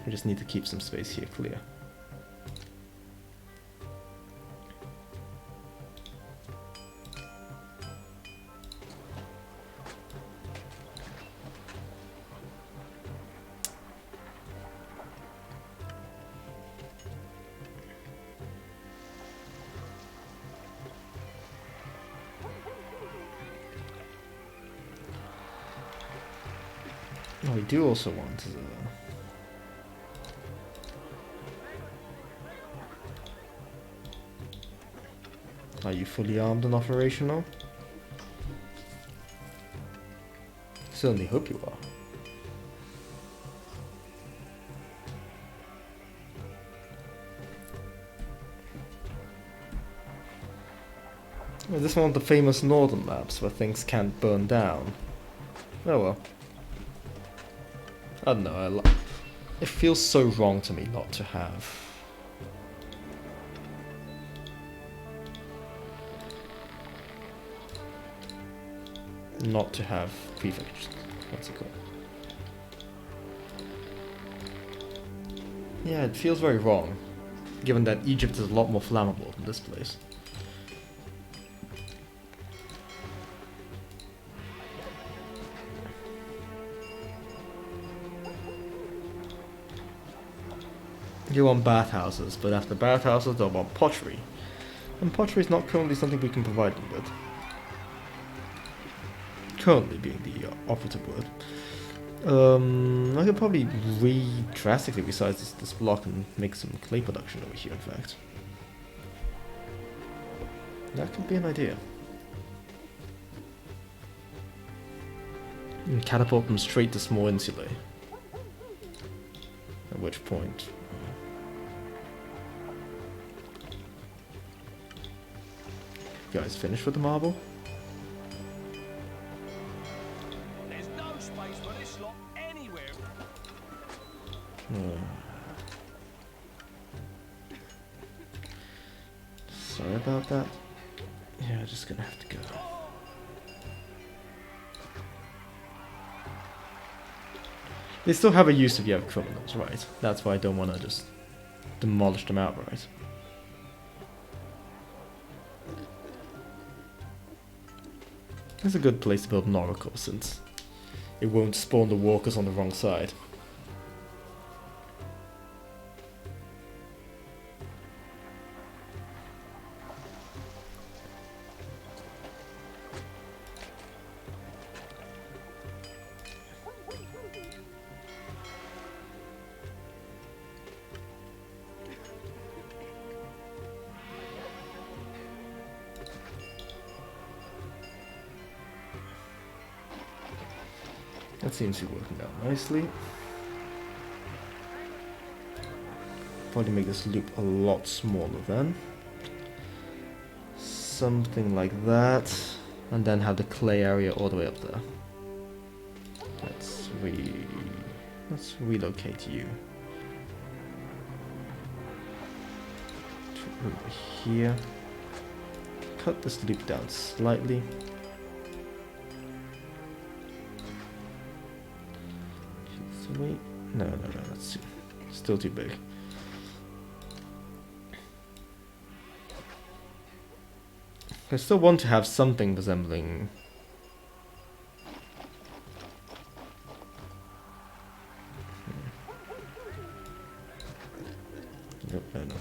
We just need to keep some space here clear. Oh, we do also want Are you fully armed and operational? Certainly hope you are. Well, this is one of the famous northern maps where things can't burn down. Oh well. I don't know, it feels so wrong to me not to have. not to have prefectures. What's it called? Yeah, it feels very wrong, given that Egypt is a lot more flammable than this place. You want bathhouses, but after bathhouses, they'll want pottery. And pottery is not currently something we can provide them with. Currently being the operative word. I could probably drastically resize this block and make some clay production over here, in fact. That could be an idea. And catapult them straight to small insulae. At which point... You guys finished with the marble? There's no space for this lot anywhere. Sorry about that. Yeah, just gonna have to go. They still have a use if you have criminals, right? That's why I don't want to just demolish them outright. It's a good place to build an oracle, since it won't spawn the walkers on the wrong side. That seems to be working out nicely. Probably make this loop a lot smaller then. Something like that. And then have the clay area all the way up there. Let's relocate you to over here. Cut this loop down slightly. Wait, no, that's still too big. I still want to have something resembling... No, bad.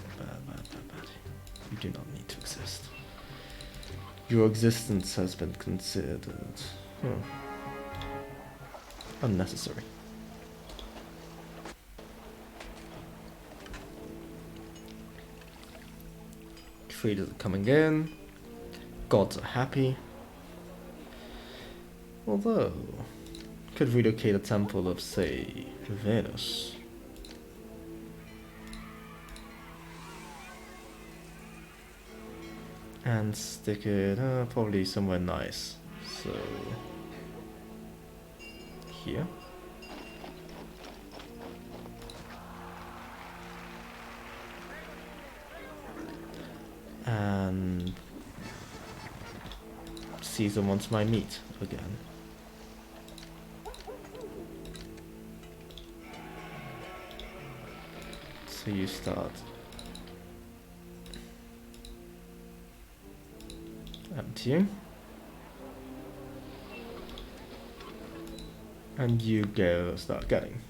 You do not need to exist. Your existence has been considered... unnecessary. Traders are coming in. Gods are happy. Although, could relocate a temple of, say, Venus. And stick it probably somewhere nice. So, here. And Caesar wants my meat again. So you start emptying. And you go start getting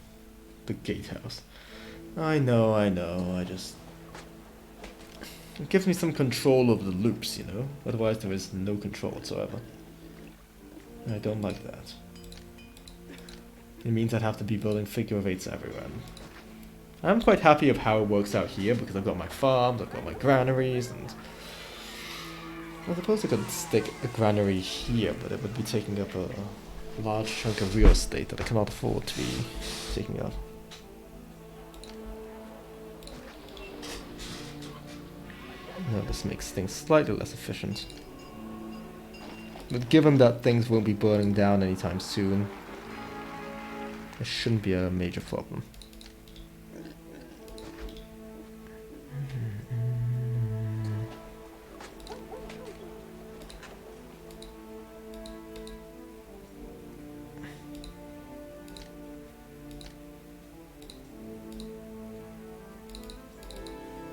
the gatehouse. I know, I just... It gives me some control over the loops, you know? Otherwise there is no control whatsoever. And I don't like that. It means I'd have to be building figure of eights everywhere. I'm quite happy of how it works out here, because I've got my farms, I've got my granaries, and... I suppose I could stick a granary here, but it would be taking up a large chunk of real estate that I cannot afford to be taking up. Now this makes things slightly less efficient. But given that things won't be burning down anytime soon, it shouldn't be a major problem.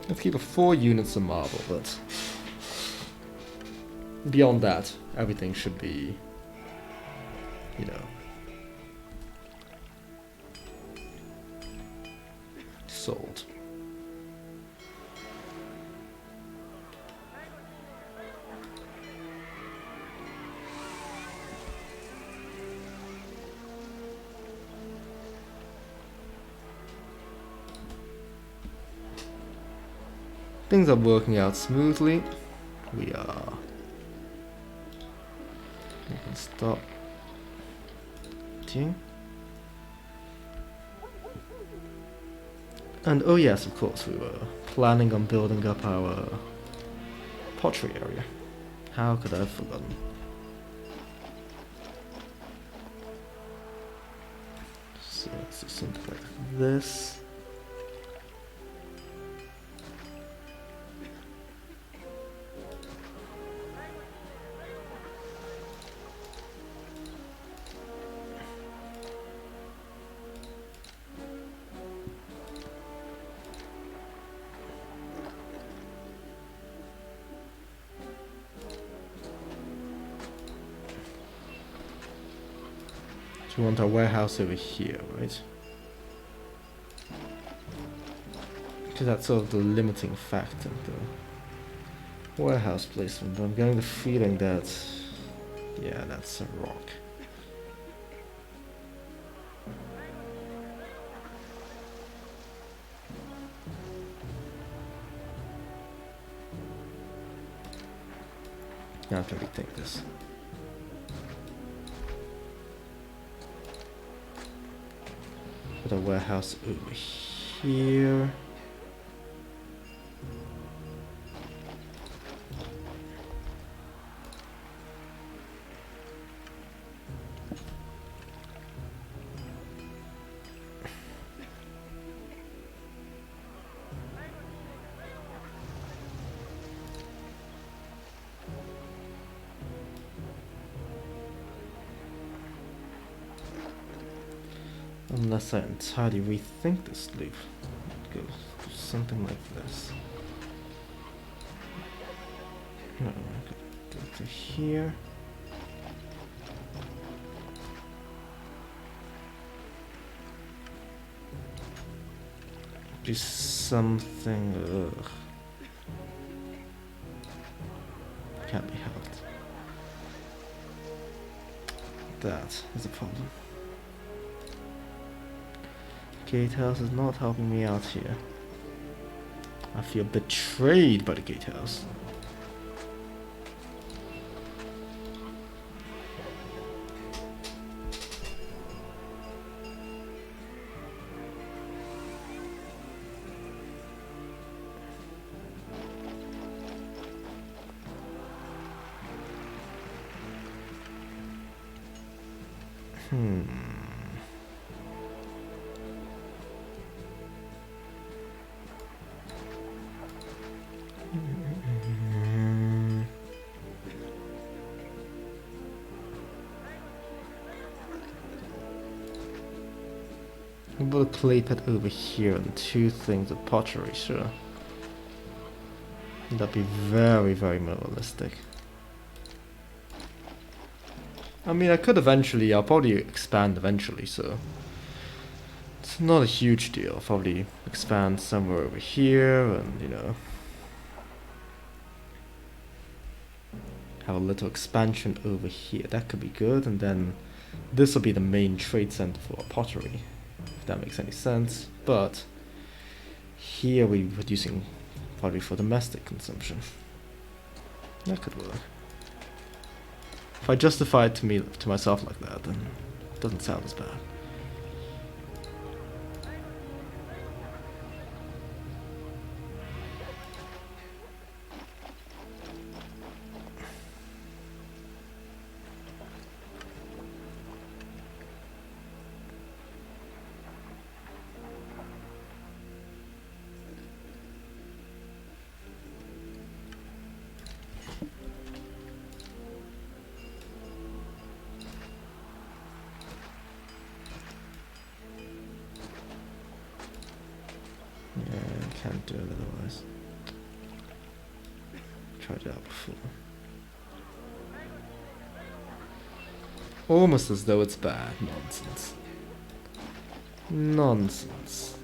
Let's keep 4 units of marble, but beyond that, everything should be, you know, sold. Things are working out smoothly. We are. We can stop. And oh yes, of course, we were planning on building up our pottery area. How could I have forgotten? So let's do something like this. We want our warehouse over here, right? Because that's sort of the limiting factor, the warehouse placement. But I'm getting the feeling that, yeah, that's a rock. Now can we take this? Put a warehouse over here. Unless I entirely rethink this loop. Go something like this. No, I could go to here. Do something. Ugh. Can't be helped. That is a problem. Gatehouse is not helping me out here. I feel betrayed by the gatehouse. We'll play that over here and 2 things of pottery, sure. That'd be very, very realistic. I mean, I could eventually, I'll probably expand eventually, so it's not a huge deal. I'll probably expand somewhere over here and, you know, have a little expansion over here. That could be good, and then this will be the main trade center for pottery, if that makes any sense. But here we're producing pottery for domestic consumption. That could work. If I justify it to myself like that, then it doesn't sound as bad. Yeah, can't do it otherwise. tried it out before. Almost as though it's bad. Nonsense. Nonsense.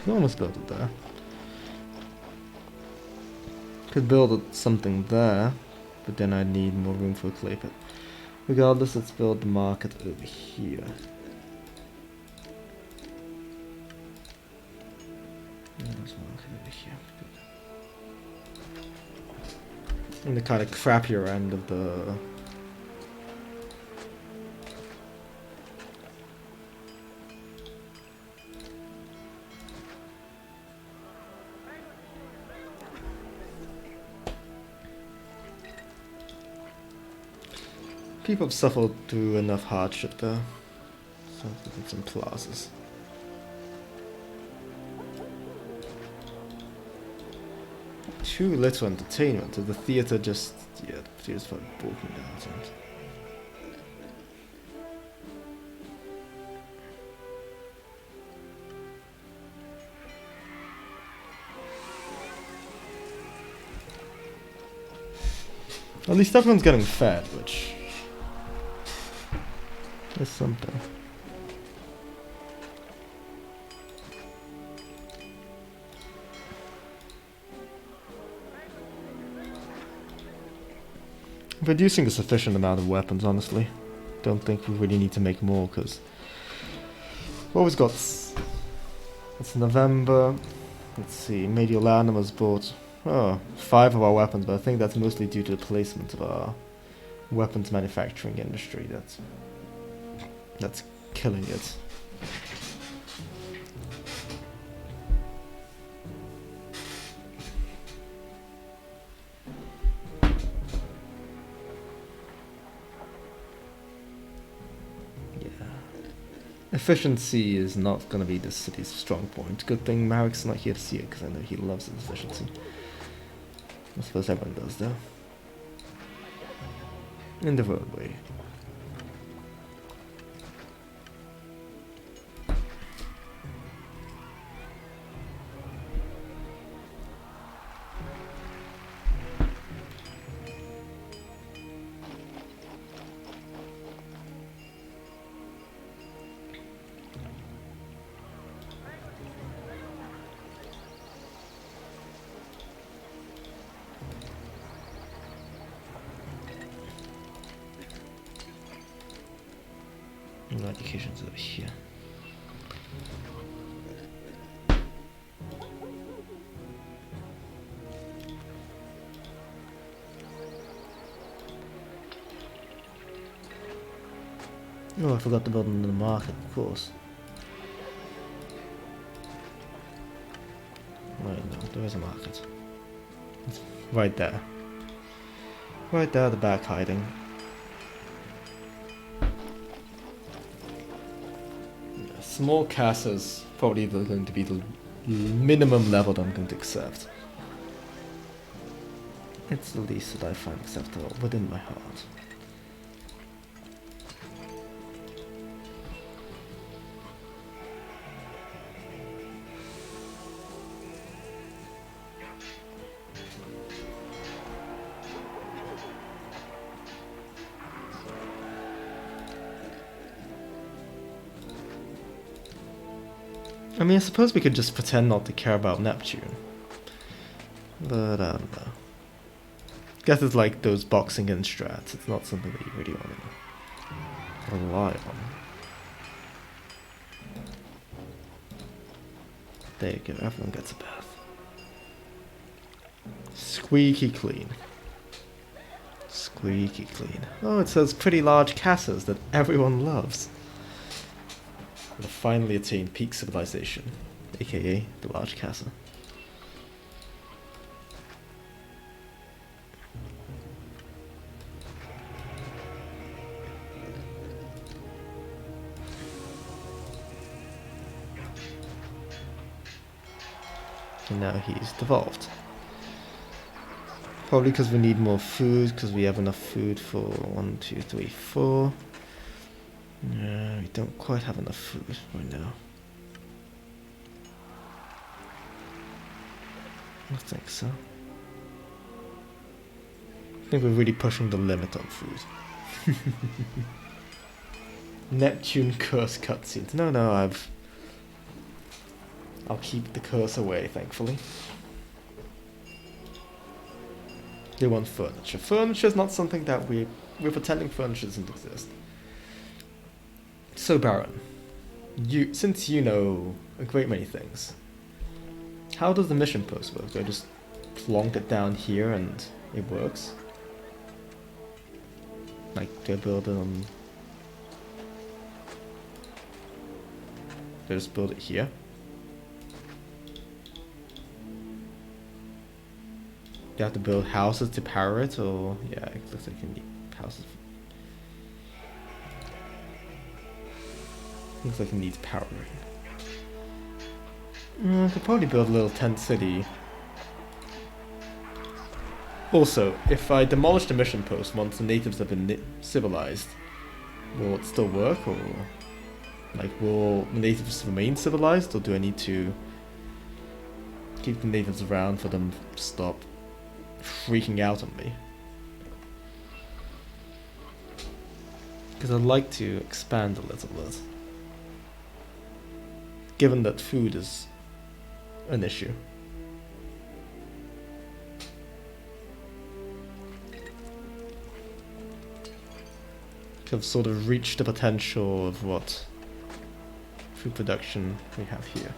Can almost build it there. Could build something there, but then I need more room for a clay pit. Regardless, let's build the market over here. There's a market over here. Good. In the kind of crappier end of the people have suffered through enough hardship there. So let's some plazas. Too little entertainment. The theater just the theater's fucking broken down. At least everyone's getting fed, which is something. Producing a sufficient amount of weapons, honestly. Don't think we really need to make more, because we've always got... It's November. Let's see, Mediolanum has bought 5 of our weapons, but I think that's mostly due to the placement of our weapons manufacturing industry. That's killing it. Yeah. Efficiency is not going to be the city's strong point. Good thing Marek's not here to see it, because I know he loves his efficiency. I suppose everyone does, though. In the roadway. Education's over here. Oh, I forgot to build in the market, of course. Wait, no, there is a market. It's right there. Right there at the back, hiding. Small castles probably going to be the minimum level that I'm going to accept. It's the least that I find acceptable within my heart. I mean, I suppose we could just pretend not to care about Neptune. But I don't know. Guess it's like those boxing in strats. It's not something that you really want to rely on. There you go, everyone gets a bath. Squeaky clean. Squeaky clean. Oh, it says pretty large castles that everyone loves. We've finally attained peak civilization, aka the large castle. And now he's devolved. Probably because we need more food, because we have enough food for 1, 2, 3, 4. We don't quite have enough food right now. I don't think so. I think we're really pushing the limit on food. Neptune curse cutscenes. No, I'll keep the curse away, thankfully. They want furniture. Furniture's not something that we're pretending furniture doesn't exist. So Baron, since you know a great many things, how does the mission post work? Do I just plonk it down here and it works? Like, do I build it on... Do I just build it here? Do you have to build houses to power it, or... Yeah, it looks like you need houses. Looks like it needs powering. I could probably build a little tent city. Also, if I demolish the mission post once the natives have been civilized, will it still work, or... Like, will the natives remain civilized, or do I need to keep the natives around for them to stop freaking out on me? Because I'd like to expand a little bit, given that food is an issue. I've sort of reached the potential of what food production we have here.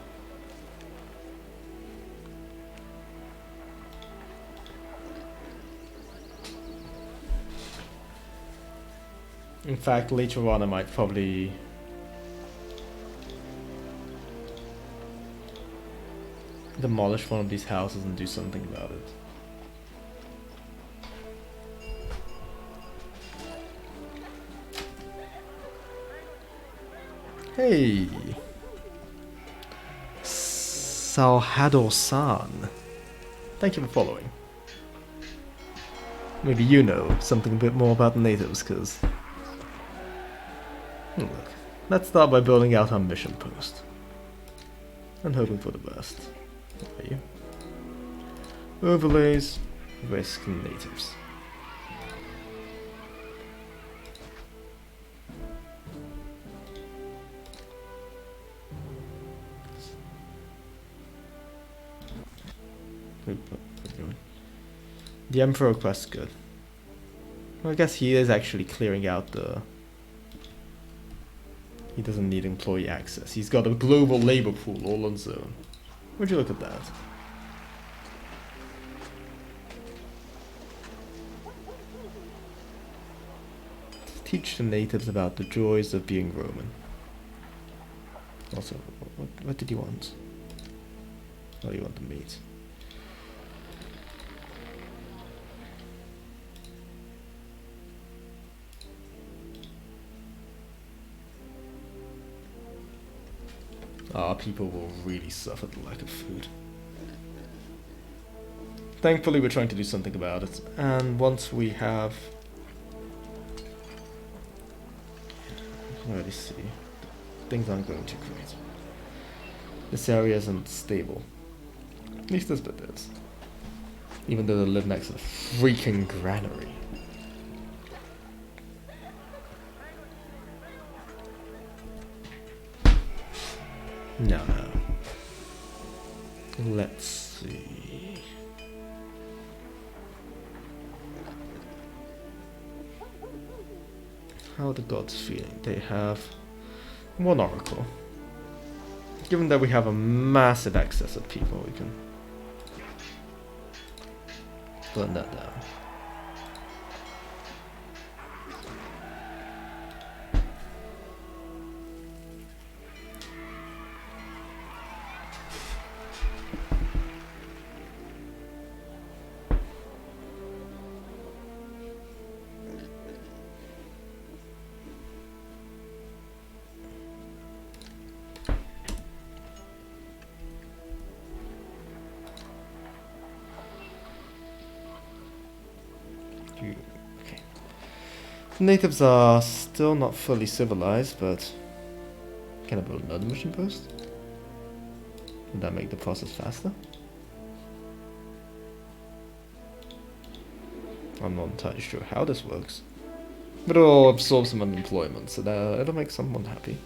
In fact, later on I might probably demolish one of these houses and do something about it. Hey! Salhador-san. Thank you for following. Maybe you know something a bit more about the natives, because... Look, let's start by building out our mission post. And hoping for the best. There you. Overlays, risk natives. The Emperor requests good. Well, I guess he is actually clearing out the... He doesn't need employee access. He's got a global labor pool all on his own. Would you look at that? Teach the natives about the joys of being Roman. Also, what did you want? Oh, you want the meat. Our people will really suffer the lack of food. Thankfully, we're trying to do something about it, and once we have... I can already see. Things aren't going too great. This area isn't stable. At least this bit is. Even though they live next to the freaking granary. No. Let's see. How are the gods feeling? They have one oracle. Given that we have a massive excess of people, we can burn that down. Okay. Natives are still not fully civilized, but can I build another mission post? Would that make the process faster? I'm not entirely sure how this works, but it'll absorb some unemployment, so that it'll make someone happy.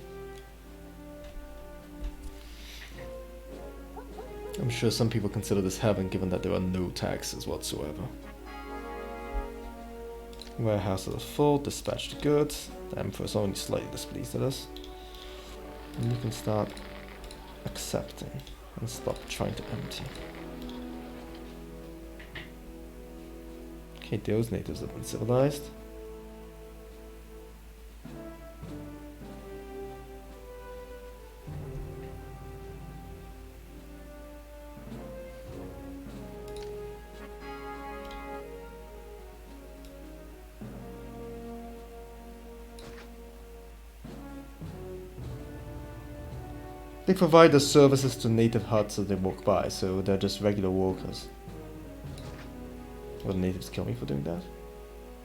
I'm sure some people consider this heaven, given that there are no taxes whatsoever. Warehouses are full, dispatch the goods. The Emperor is only slightly displeased at us. And you can start accepting and stop trying to empty. Okay, those natives have been civilized. They provide the services to native huts as they walk by, so they're just regular walkers. Will the natives kill me for doing that?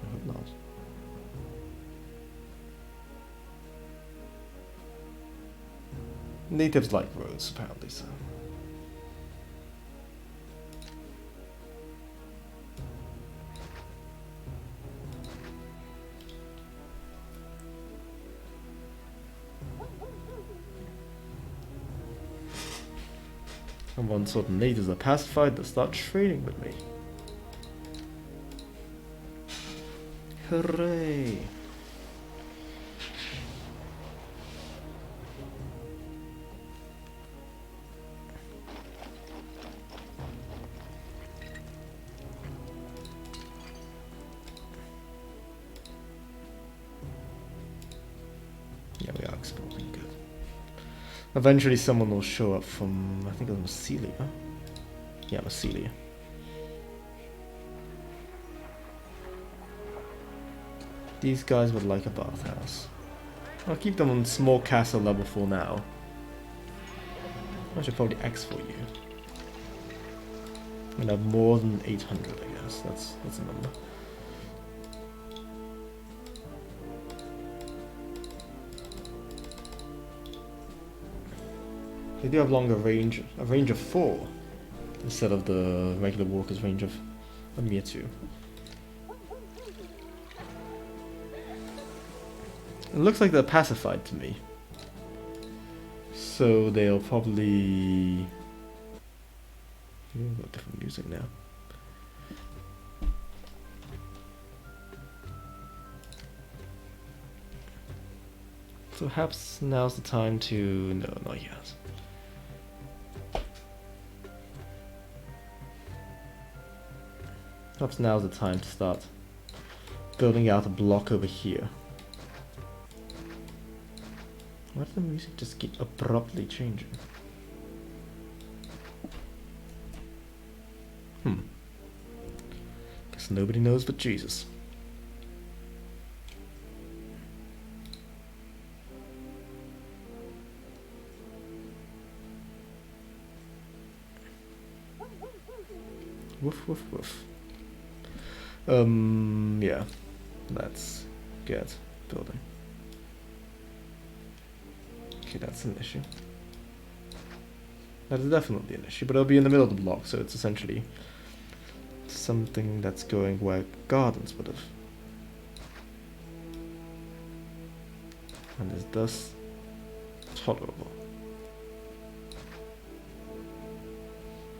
I hope not. Natives like roads, apparently, so. And once all the natives are pacified, they'll start trading with me. Hooray! Yeah, we are exploring, good. Eventually someone will show up from, I think it was Massilia. Yeah, Massilia. These guys would like a bathhouse. I'll keep them on small castle level for now. I should probably X for you. And have more than 800, I guess. That's a number. They do have longer range, a range of 4, instead of the regular walker's range of a mere 2. It looks like they're pacified to me. So they'll probably... We've got different music now. So perhaps now's the time to... No, not yet. Perhaps now's the time to start building out a block over here. Why does the music just keep abruptly changing? Guess nobody knows but Jesus. Woof woof woof. Yeah. Let's get building. Okay, that's an issue. That is definitely an issue, but it'll be in the middle of the block, so it's essentially something that's going where gardens would have. And is thus tolerable.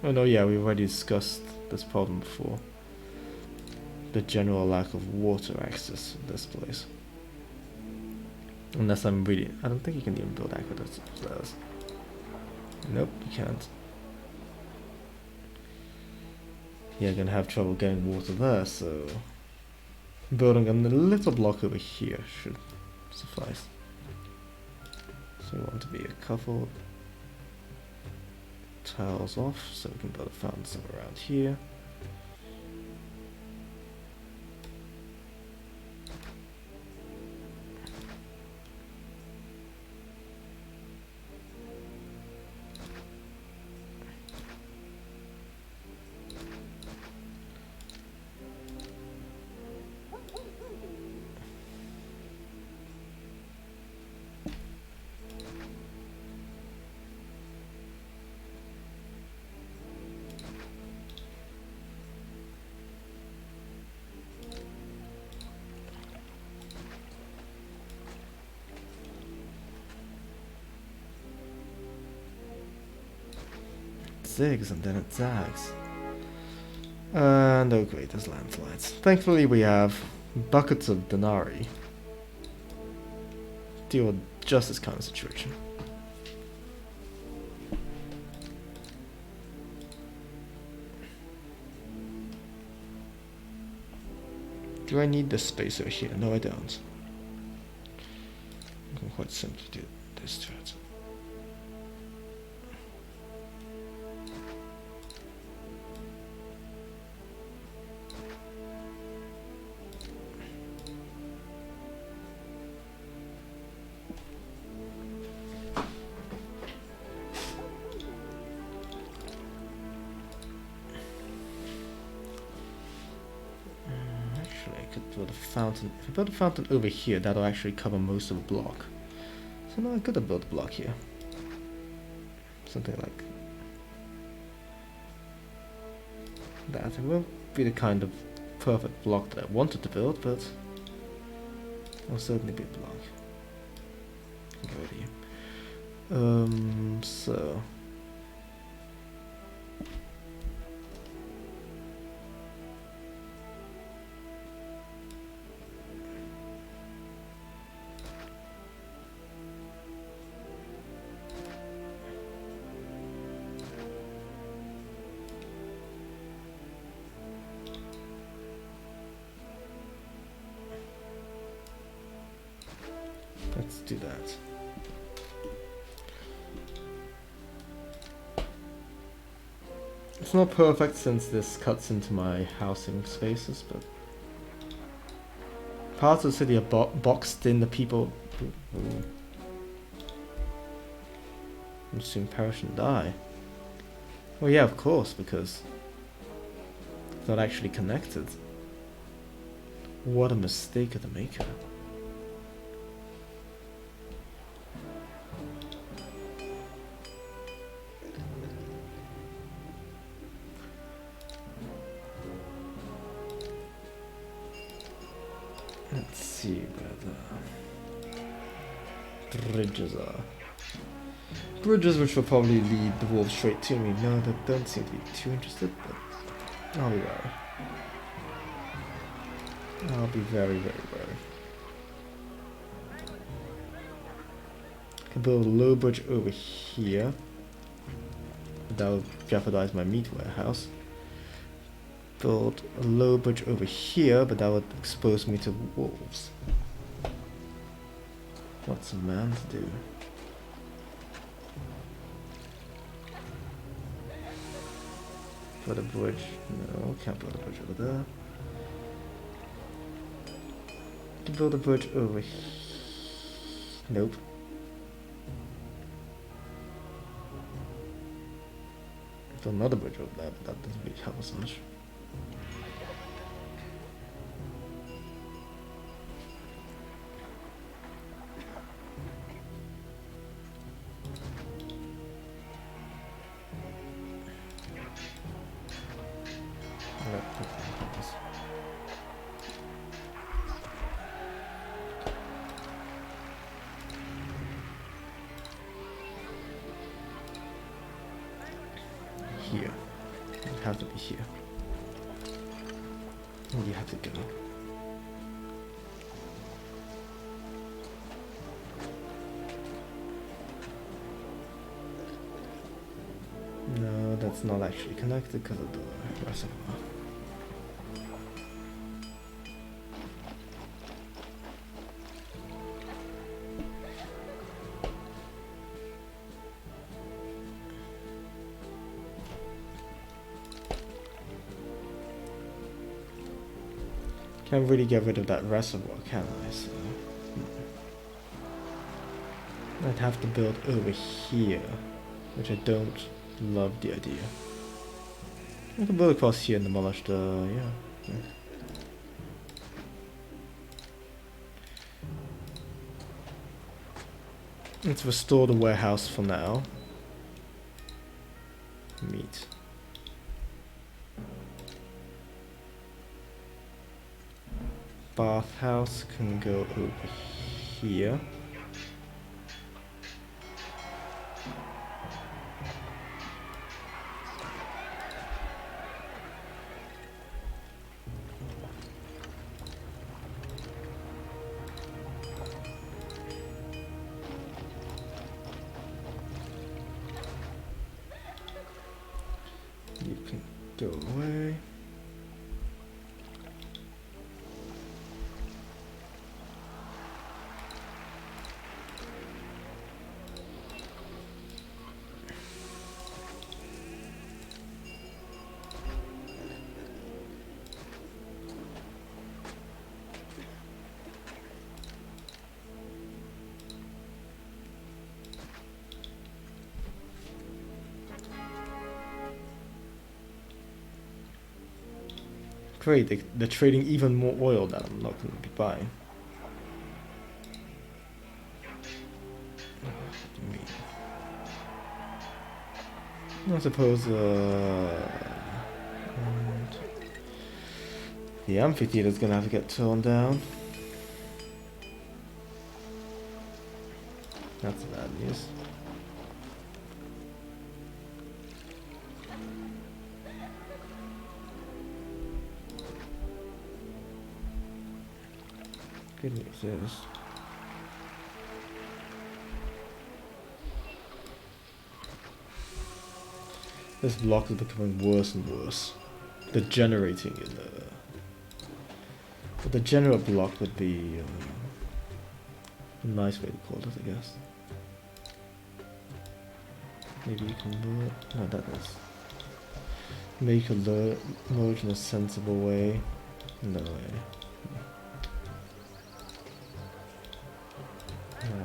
Oh no, yeah, we've already discussed this problem before. The general lack of water access in this place. Unless I'm really... I don't think you can even build aqueducts. Nope, you can't. Yeah, gonna have trouble getting water there, so building a little block over here should suffice. So we want to be a couple tiles off, so we can build a fountain somewhere around here. Zigs and then it zags. And oh great, there's landslides. Thankfully we have buckets of denarii. Deal with just this kind of situation. Do I need this space over here? No, I don't. I can quite simply do this to it. Build a fountain. If I build a fountain over here, that'll actually cover most of the block. So now I could have built a block here. Something like that. It won't be the kind of perfect block that I wanted to build, but it'll certainly be a block. Go over here. So let's do that. It's not perfect since this cuts into my housing spaces, but parts of the city are boxed in. The people who will soon perish and die. Well, yeah, of course, because it's not actually connected. What a mistake of the maker. Let's see where the bridges are. Bridges which will probably lead the wolves straight to me. No, they don't seem to be too interested, but I'll be wary. I'll be very, very wary. I can build a low bridge over here. That will jeopardize my meat warehouse. Build a low bridge over here, but that would expose me to wolves. What's a man to do? Build a bridge. No, can't build a bridge over there. To build a bridge over here. Nope. Build another bridge over there, but that doesn't really help us much. Here. It has to be here. Where do you have to go? No, that's not actually connected because of the reservoir. Can't really get rid of that reservoir, can I? So, I'd have to build over here, which I don't love the idea. I can build across here and demolish the... yeah. Let's restore the warehouse for now. Meat. Bathhouse can go over here. You can go away. Great, they're trading even more oil that I'm not going to be buying. I suppose and the amphitheater's going to have to get torn down. That's bad news. Good news is this block is becoming worse and worse. The generating in but the general block would be a nice way to call it, I guess. Maybe you can merge. No, that is. Make a merge in a sensible way. No way.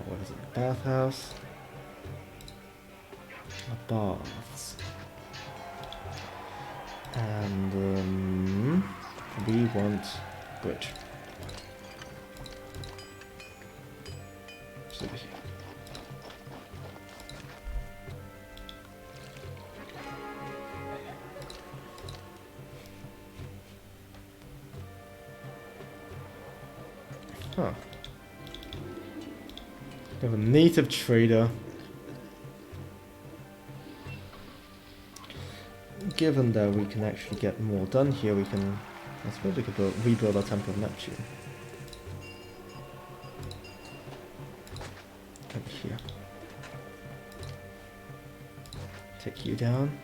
What is it? Bathhouse. Baths. And we want bridge. It's over here. Huh. We have a native trader. Given that we can actually get more done here, we can... I suppose we could rebuild our Temple of Neptune. Over here. Take you down.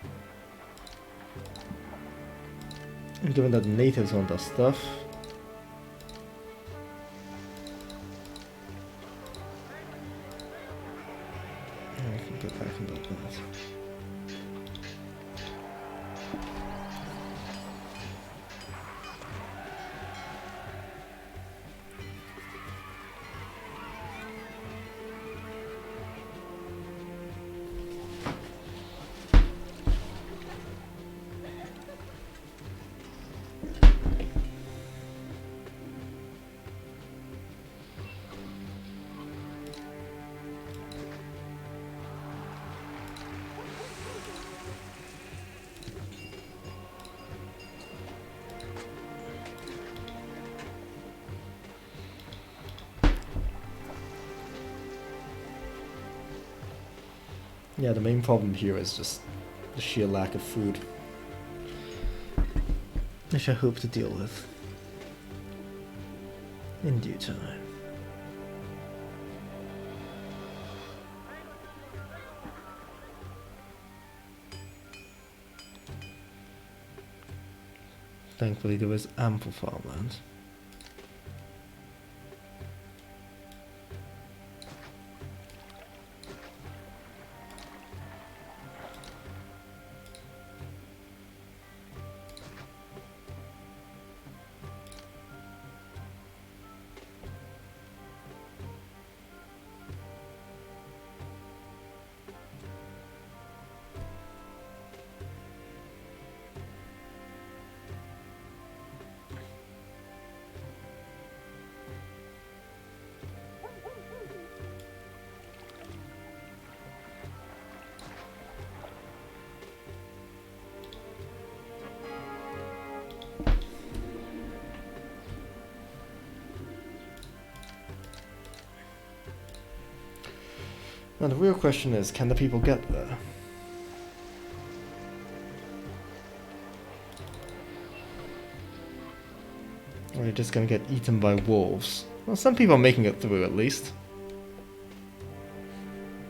And given that the natives want our stuff, I can go back and build that. Yeah, the main problem here is just the sheer lack of food, which I hope to deal with in due time. Thankfully there is ample farmland. Now the real question is, can the people get there? Or are they just gonna get eaten by wolves? Well, some people are making it through at least.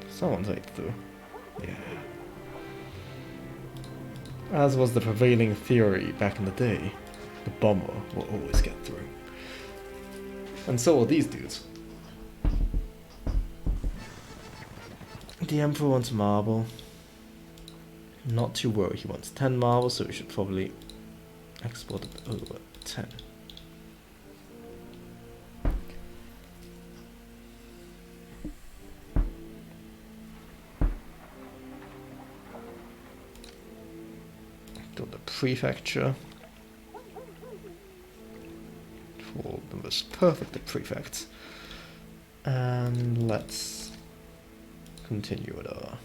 Someone's made it through. Yeah. As was the prevailing theory back in the day, the bomber will always get through. And so will these dudes. The Emperor wants marble. Not too worried, he wants 10 marble, so we should probably export it over 10. Build a prefecture. For the most perfect of prefects. And let's continue with our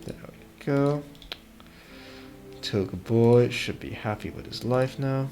there we go. Toga boy should be happy with his life now.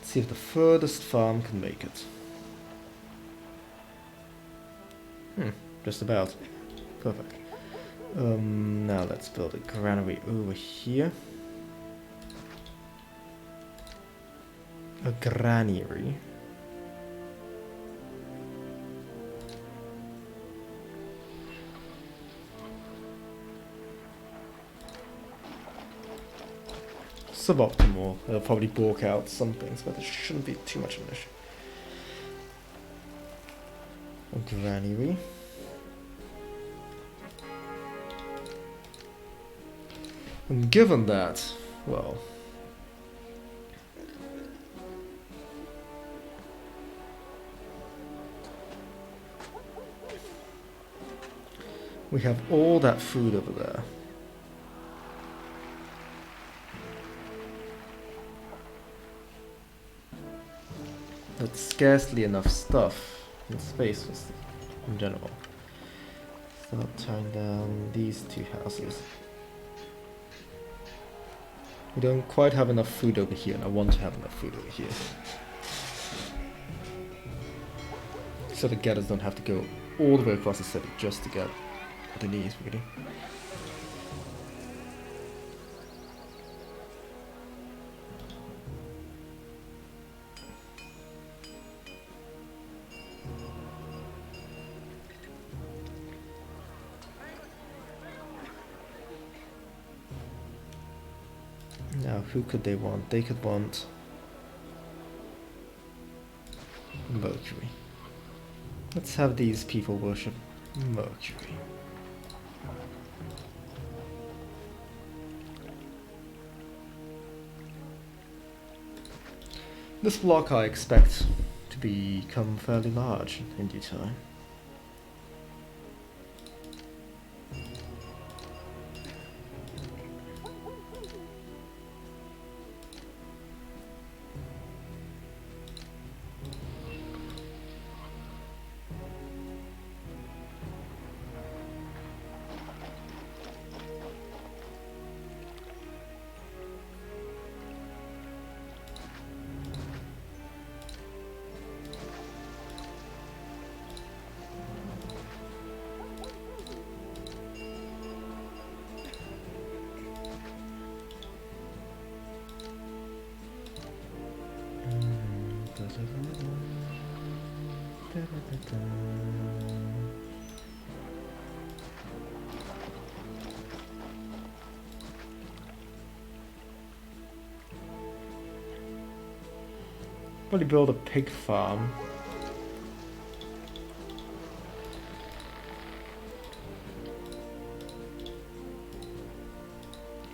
See if the furthest farm can make it. Just about. Perfect. Now let's build a granary over here. A granary. Suboptimal. They'll probably balk out some things, but it shouldn't be too much of an issue. A granary. And given that, well, we have all that food over there. That's scarcely enough stuff in space in general. Start tearing down these two houses. We don't quite have enough food over here, and I want to have enough food over here. So the getters don't have to go all the way across the city just to get what they need, really. Now, who could they want? They could want Mercury. Let's have these people worship Mercury. This block I expect to become fairly large in due time. Probably build a pig farm.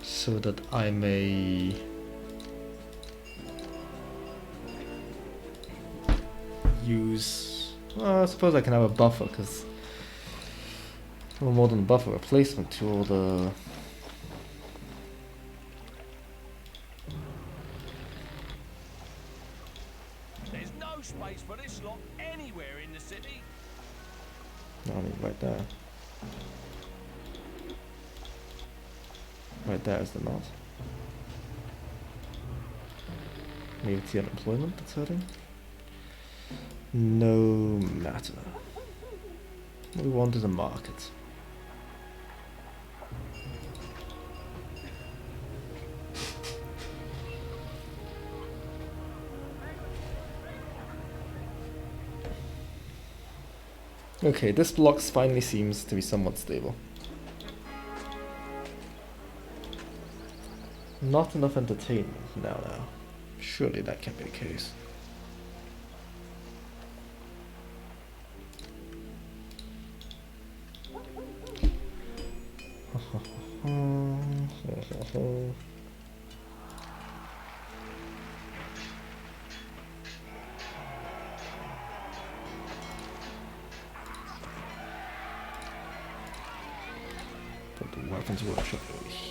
So that I may use... Well, I suppose I can have a buffer, because... Well, more than a buffer, replacement to all the... There's no space for this lot anywhere in the city. No, I mean right there. Right there is the knot. Maybe it's the unemployment that's hurting. No matter. What we want is a market. Okay, this block finally seems to be somewhat stable. Not enough entertainment now. Surely that can't be the case. Put the weapons workshop over